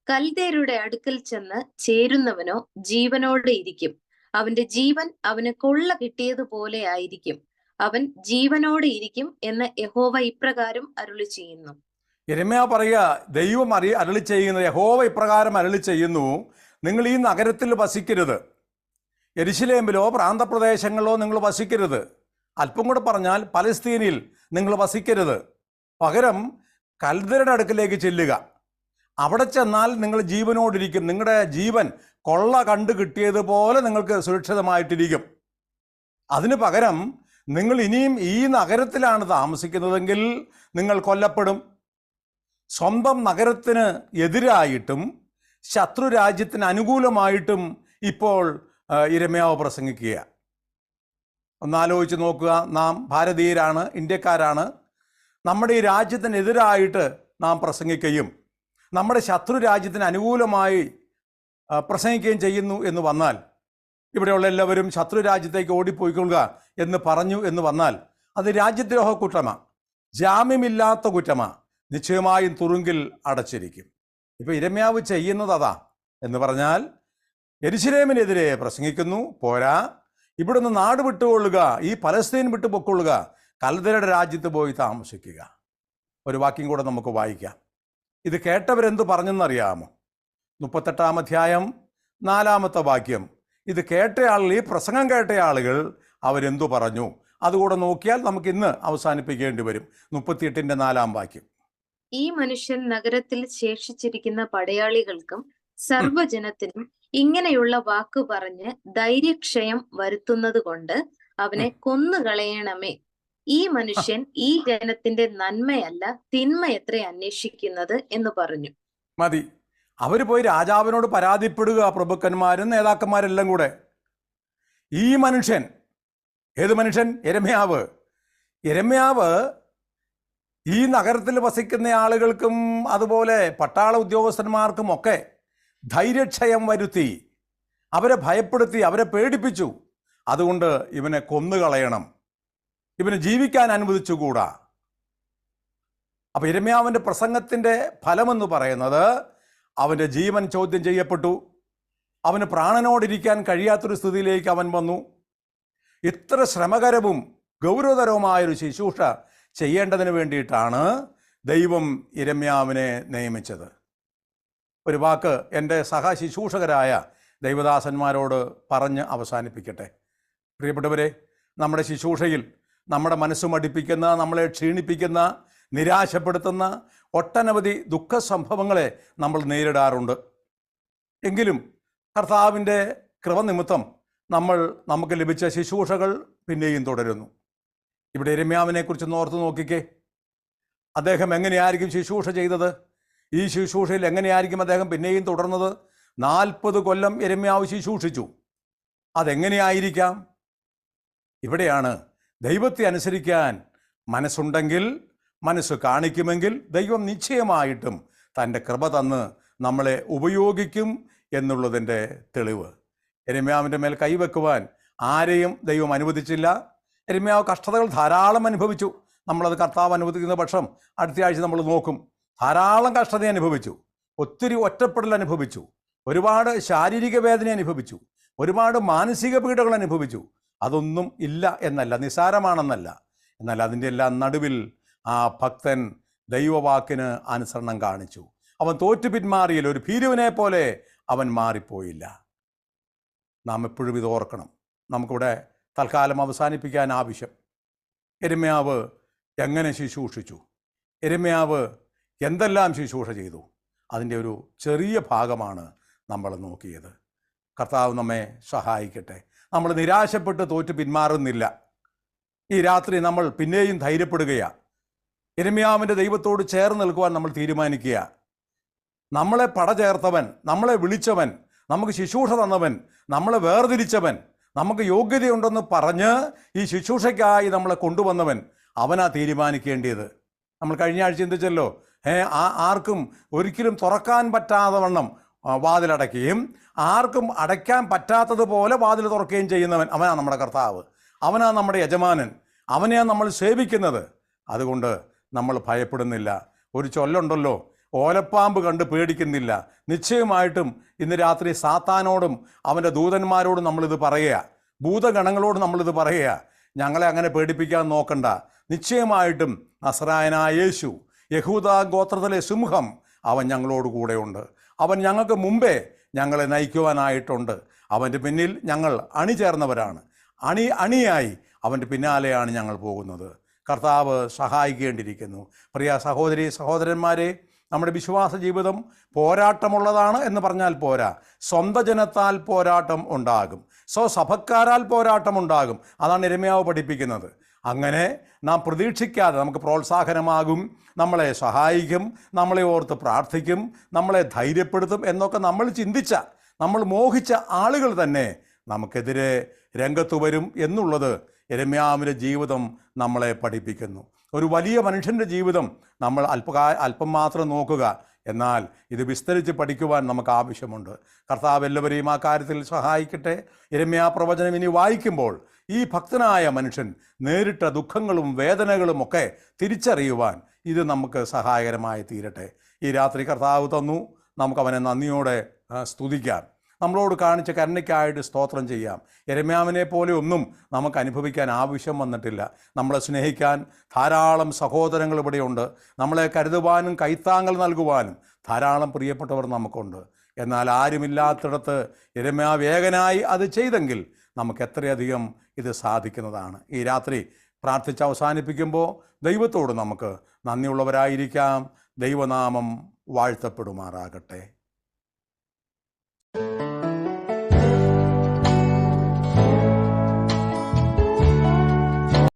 കൽദേരുടെ അടുക്കൽ ചെന്ന് ചേരുന്നവനോ ജീവനോടെ ഇരിക്കും. അവന്റെ ജീവൻ അവന് കൊള്ള കിട്ടിയതുപോലെ ആയിരിക്കും. അവൻ ജീവനോടെ ഇരിക്കും എന്ന് യഹോവ ഇപ്രകാരം അരുളി ചെയ്യുന്നു. യിരെമ്യാവ് പറയുക, ദൈവം അരുളി ചെയ്യുന്നത്, യഹോവ ഇപ്രകാരം അരുളി ചെയ്യുന്നു, നിങ്ങൾ ഈ നഗരത്തിൽ വസിക്കരുത്. യെരുശലേമിലോ പ്രാന്തപ്രദേശങ്ങളിലോ നിങ്ങൾ വസിക്കരുത്. അല്പം കൂടെ പറഞ്ഞാൽ പലസ്തീനിൽ നിങ്ങൾ വസിക്കരുത്. പകരം കൽദരുടെ അടുക്കിലേക്ക് ചെല്ലുക. അവിടെ ചെന്നാൽ നിങ്ങൾ ജീവനോടിരിക്കും. നിങ്ങളുടെ ജീവൻ കൊള്ള കണ്ടു കിട്ടിയതുപോലെ നിങ്ങൾക്ക് സുരക്ഷിതമായിട്ടിരിക്കും. അതിന് പകരം നിങ്ങൾ ഇനിയും ഈ നഗരത്തിലാണ് താമസിക്കുന്നതെങ്കിൽ നിങ്ങൾ കൊല്ലപ്പെടും. സ്വന്തം നഗരത്തിന് എതിരായിട്ടും ശത്രു രാജ്യത്തിന് അനുകൂലമായിട്ടും ഇപ്പോൾ യിരെമ്യാവ് പ്രസംഗിക്കുക. ഒന്നാലോചിച്ച് നോക്കുക. നാം ഭാരതീയരാണ്, ഇന്ത്യക്കാരാണ്. നമ്മുടെ ഈ രാജ്യത്തിനെതിരായിട്ട് നാം പ്രസംഗിക്കുകയും നമ്മുടെ ശത്രു രാജ്യത്തിന് അനുകൂലമായി പ്രസംഗിക്കുകയും ചെയ്യുന്നു എന്ന് വന്നാൽ, ഇവിടെയുള്ള എല്ലാവരും ശത്രു രാജ്യത്തേക്ക് ഓടിപ്പോയിക്കൊള്ളുക എന്ന് പറഞ്ഞു എന്ന് വന്നാൽ അത് രാജ്യദ്രോഹ കുറ്റമാണ്, ജാമ്യമില്ലാത്ത കുറ്റമാണ്. നിശ്ചയമായും തുറുങ്കിൽ അടച്ചിരിക്കും. ഇപ്പോൾ യിരെമ്യാവ് ചെയ്യുന്നത് അതാ. എന്ന് പറഞ്ഞാൽ യെരുശലേമിനെതിരെ പ്രസംഗിക്കുന്നു. പോരാ, ഇവിടുന്ന് നാട് വിട്ടുകൊള്ളുക, ഈ പലസ്തീൻ വിട്ടു പൊക്കൊള്ളുക, കൽദരുടെ രാജ്യത്ത് പോയി താമസിക്കുക. ഒരു വാക്യം കൂടെ നമുക്ക് വായിക്കാം. ഇത് കേട്ടവരെന്തു പറഞ്ഞെന്നറിയാമോ? 38 അധ്യായം 4 വാക്യം. ഇത് കേട്ടയാൾ, ഈ പ്രസംഗം കേട്ട ആളുകൾ അവരെന്തു പറഞ്ഞു? അതുകൂടെ നോക്കിയാൽ നമുക്ക് ഇന്ന് അവസാനിപ്പിക്കേണ്ടി വരും. 38 4 വാക്യം. ഈ മനുഷ്യൻ നഗരത്തിൽ ശേഷിച്ചിരിക്കുന്ന പടയാളികൾക്കും സർവ്വജനത്തിനും ഇങ്ങനെയുള്ള വാക്കു പറഞ്ഞ് ധൈര്യക്ഷയം വരുത്തുന്നത് കൊണ്ട് അവനെ കൊന്നുകളയണമേ. ഈ മനുഷ്യൻ ഈ ജനത്തിന്റെ നന്മയല്ല തിന്മയത്രേ അന്വേഷിക്കുന്നത് എന്ന് പറഞ്ഞു. മതി. അവർ പോയി രാജാവിനോട് പരാതിപ്പെടുക, പ്രഭുക്കന്മാരും നേതാക്കന്മാരെല്ലാം കൂടെ. ഈ മനുഷ്യൻ, ഏത് മനുഷ്യൻ? യിരെമ്യാവ്. യിരെമ്യാവ് ഈ നഗരത്തിൽ വസിക്കുന്ന ആളുകൾക്കും അതുപോലെ പട്ടാള ഉദ്യോഗസ്ഥന്മാർക്കും ഒക്കെ ധൈര്യക്ഷയം വരുത്തി, അവരെ ഭയപ്പെടുത്തി, അവരെ പേടിപ്പിച്ചു. അതുകൊണ്ട് ഇവനെ കൊന്നുകളയണം, ഇവന് ജീവിക്കാൻ അനുവദിച്ചുകൂടാ. അപ്പോൾ യിരെമ്യാവിൻ്റെ പ്രസംഗത്തിൻ്റെ ഫലമെന്ന് പറയുന്നത് അവൻ്റെ ജീവൻ ചോദ്യം ചെയ്യപ്പെട്ടു. അവന് പ്രാണനോടിരിക്കാൻ കഴിയാത്തൊരു സ്ഥിതിയിലേക്ക് അവൻ വന്നു. ഇത്ര ശ്രമകരവും ഗൗരവതരവുമായൊരു ശുശ്രൂഷ ചെയ്യേണ്ടതിന് വേണ്ടിയിട്ടാണ് ദൈവം യിരെമ്യാവിനെ നിയമിച്ചത്. ഒരു വാക്ക് എൻ്റെ സഹശുശ്രൂഷകരായ ദൈവദാസന്മാരോട് പറഞ്ഞ് അവസാനിപ്പിക്കട്ടെ. പ്രിയപ്പെട്ടവരെ, നമ്മുടെ ശുശ്രൂഷയിൽ നമ്മുടെ മനസ്സ് മടിപ്പിക്കുന്ന, നമ്മളെ ക്ഷീണിപ്പിക്കുന്ന, നിരാശപ്പെടുത്തുന്ന ഒട്ടനവധി ദുഃഖസംഭവങ്ങളെ നമ്മൾ നേരിടാറുണ്ട്. എങ്കിലും കർത്താവിൻ്റെ കൃപ നിമിത്തം നമുക്ക് ലഭിച്ച ശുശ്രൂഷകൾ പിന്നെയും തുടരുന്നു. ഇവിടെ യിരെമ്യാവിനെക്കുറിച്ച് ഓർത്ത് നോക്കിക്കേ. അദ്ദേഹം എങ്ങനെയായിരിക്കും ശുശ്രൂഷ ചെയ്തത്? ഈ ശുശ്രൂഷയിൽ എങ്ങനെയായിരിക്കും അദ്ദേഹം പിന്നെയും തുടർന്നത്? 40 കൊല്ലം യിരെമ്യാവ് ശുശ്രൂഷിച്ചു. അതെങ്ങനെയായിരിക്കാം? ഇവിടെയാണ് ദൈവത്തെ അനുസരിക്കാൻ മനസ്സുണ്ടെങ്കിൽ, മനസ്സ് കാണിക്കുമെങ്കിൽ ദൈവം നിശ്ചയമായിട്ടും തൻ്റെ കൃപ തന്ന് നമ്മളെ ഉപയോഗിക്കും എന്നുള്ളതിൻ്റെ തെളിവ്. യിരെമ്യാവിൻ്റെ മേൽ കൈവെക്കുവാൻ ആരെയും ദൈവം അനുവദിച്ചില്ല. യിരെമ്യാവ് കഷ്ടതകൾ ധാരാളം അനുഭവിച്ചു. നമ്മളത് കർത്താവ് അനുവദിക്കുന്ന പക്ഷം അടുത്ത ആഴ്ച നമ്മൾ നോക്കും. ധാരാളം കഷ്ടത അനുഭവിച്ചു, ഒത്തിരി ഒറ്റപ്പെടൽ അനുഭവിച്ചു, ഒരുപാട് ശാരീരിക വേദന അനുഭവിച്ചു, ഒരുപാട് മാനസിക പീഡകൾ അനുഭവിച്ചു. അതൊന്നും ഇല്ല എന്നല്ല, നിസാരമാണെന്നല്ല. എന്നാൽ അതിൻ്റെ എല്ലാം നടുവിൽ ആ ഭക്തൻ ദൈവവാക്കിന് അനുസരണം കാണിച്ചു. അവൻ തോറ്റു പിന്മാറിയില്ല. ഒരു ഭീരുവിനെ പോലെ അവൻ മാറിപ്പോയില്ല. നാം എപ്പോഴും ഇത് ഓർക്കണം. നമുക്കിവിടെ തൽക്കാലം അവസാനിപ്പിക്കാൻ ആവശ്യം, യിരെമ്യാവ് എങ്ങനെ ശുശ്രൂഷിച്ചു, യിരെമ്യാവ് എന്തെല്ലാം ശുശ്രൂഷ ചെയ്തു, അതിൻ്റെ ഒരു ചെറിയ ഭാഗമാണ് നമ്മൾ നോക്കിയത്. കർത്താവ് നമ്മെ സഹായിക്കട്ടെ. നമ്മൾ നിരാശപ്പെട്ട് തോറ്റു പിന്മാറുന്നില്ല. ഈ രാത്രി നമ്മൾ പിന്നെയും ധൈര്യപ്പെടുകയാണ്. യിരെമ്യാവിൻ്റെ ദൈവത്തോട് ചേർന്ന് നിൽക്കുവാൻ നമ്മൾ തീരുമാനിക്കുക. നമ്മളെ പടചേർത്തവൻ, നമ്മളെ വിളിച്ചവൻ, നമുക്ക് ശുശ്രൂഷ തന്നവൻ, നമ്മളെ വേർതിരിച്ചവൻ, നമുക്ക് യോഗ്യതയുണ്ടെന്ന് പറഞ്ഞ് ഈ ശുശ്രൂഷയ്ക്കായി നമ്മളെ കൊണ്ടുവന്നവൻ, അവനാ തീരുമാനിക്കേണ്ടത്. നമ്മൾ കഴിഞ്ഞ ആഴ്ച ചിന്തിച്ചല്ലോ, ആർക്കും ഒരിക്കലും തുറക്കാൻ പറ്റാതെ വണ്ണം വാതിലടയ്ക്കുകയും ആർക്കും അടയ്ക്കാൻ പറ്റാത്തതുപോലെ വാതിൽ തുറക്കുകയും ചെയ്യുന്നവൻ അവനാ നമ്മുടെ കർത്താവ്, അവനാ നമ്മുടെ യജമാനൻ, അവനെയാണ് നമ്മൾ സേവിക്കുന്നത്. അതുകൊണ്ട് നമ്മൾ ഭയപ്പെടുന്നില്ല. ഒരു ചൊല്ലുണ്ടല്ലോ, ഓലപ്പാമ്പ് കണ്ട് പേടിക്കുന്നില്ല. നിശ്ചയമായിട്ടും ഇന്ന് രാത്രി സാത്താനോടും അവൻ്റെ ദൂതന്മാരോടും നമ്മളിത് പറയുക, ഭൂതഗണങ്ങളോട് നമ്മളിത് പറയുക, ഞങ്ങളെ അങ്ങനെ പേടിപ്പിക്കാൻ നോക്കണ്ട. നിശ്ചയമായിട്ടും നസറായനായ യേശു, യഹൂദ ഗോത്രത്തിലെ സിംഹം, അവൻ ഞങ്ങളോട് കൂടെയുണ്ട്. അവൻ ഞങ്ങൾക്ക് മുമ്പേ ഞങ്ങളെ നയിക്കുവാനായിട്ടുണ്ട്. അവൻ്റെ പിന്നിൽ ഞങ്ങൾ അണിചേർന്നവരാണ്. അണിയായി അവൻ്റെ പിന്നാലെയാണ് ഞങ്ങൾ പോകുന്നത്. കർത്താവ് സഹായിക്കേണ്ടിയിരിക്കുന്നു. പ്രിയ സഹോദരി സഹോദരന്മാരെ, നമ്മുടെ വിശ്വാസ ജീവിതം പോരാട്ടമുള്ളതാണ് എന്ന് പറഞ്ഞാൽ പോരാ. സ്വന്തം ജനത്താൽ പോരാട്ടം ഉണ്ടാകും, സ്വസഭക്കാരാൽ പോരാട്ടം ഉണ്ടാകും. അതാണ് യിരെമ്യാവ് പഠിപ്പിക്കുന്നത്. അങ്ങനെ നാം പ്രതീക്ഷിക്കാതെ നമുക്ക് പ്രോത്സാഹനമാകും, നമ്മളെ സഹായിക്കും, നമ്മളെ ഓർത്ത് പ്രാർത്ഥിക്കും, നമ്മളെ ധൈര്യപ്പെടുത്തും എന്നൊക്കെ നമ്മൾ ചിന്തിച്ച, നമ്മൾ മോഹിച്ച ആളുകൾ തന്നെ നമുക്കെതിരെ രംഗത്ത് വരും എന്നുള്ളത് യിരെമ്യാവിൻ്റെ ജീവിതം നമ്മളെ പഠിപ്പിക്കുന്നു. ഒരു വലിയ മനുഷ്യൻ്റെ ജീവിതം നമ്മൾ അല്പം മാത്രം നോക്കുക, എന്നാൽ ഇത് വിസ്തരിച്ച് പഠിക്കുവാൻ നമുക്ക് ആവശ്യമുണ്ട്. കർത്താവ് എല്ലാവരെയും ആ കാര്യത്തിൽ സഹായിക്കട്ടെ. യിരെമ്യാ പ്രവചനം ഇനി വായിക്കുമ്പോൾ ഈ ഭക്തനായ മനുഷ്യൻ നേരിട്ട ദുഃഖങ്ങളും വേദനകളും ഒക്കെ തിരിച്ചറിയുവാൻ ഇത് നമുക്ക് സഹായകരമായി തീരട്ടെ. ഈ രാത്രി കർത്താവ് തന്നു, നമുക്കവനെ നന്ദിയോടെ സ്തുതിക്കാം. നമ്മളോട് കാണിച്ച കരുണയ്ക്കായിട്ട് സ്തോത്രം ചെയ്യാം. യിരെമ്യാവിനെ പോലെ ഒന്നും നമുക്ക് അനുഭവിക്കാൻ ആവശ്യം വന്നിട്ടില്ല. നമ്മളെ സ്നേഹിക്കാൻ ധാരാളം സഹോദരങ്ങൾ ഇവിടെയുണ്ട്. നമ്മളെ കരുതുവാനും കൈത്താങ്ങൽ നൽകുവാനും ധാരാളം പ്രിയപ്പെട്ടവർ നമുക്കുണ്ട്. എന്നാൽ ആരുമില്ലാത്തിടത്ത് യിരെമ്യാവ് ഏകനായി അത് ചെയ്തെങ്കിൽ നമുക്ക് എത്രയധികം ഇത് സാധിക്കുന്നതാണ്. ഈ രാത്രി പ്രാർത്ഥിച്ച് അവസാനിപ്പിക്കുമ്പോൾ ദൈവത്തോട് നമുക്ക് നന്ദിയുള്ളവരായിരിക്കാം. ദൈവനാമം വാഴ്ത്തപ്പെടുമാറാകട്ടെ.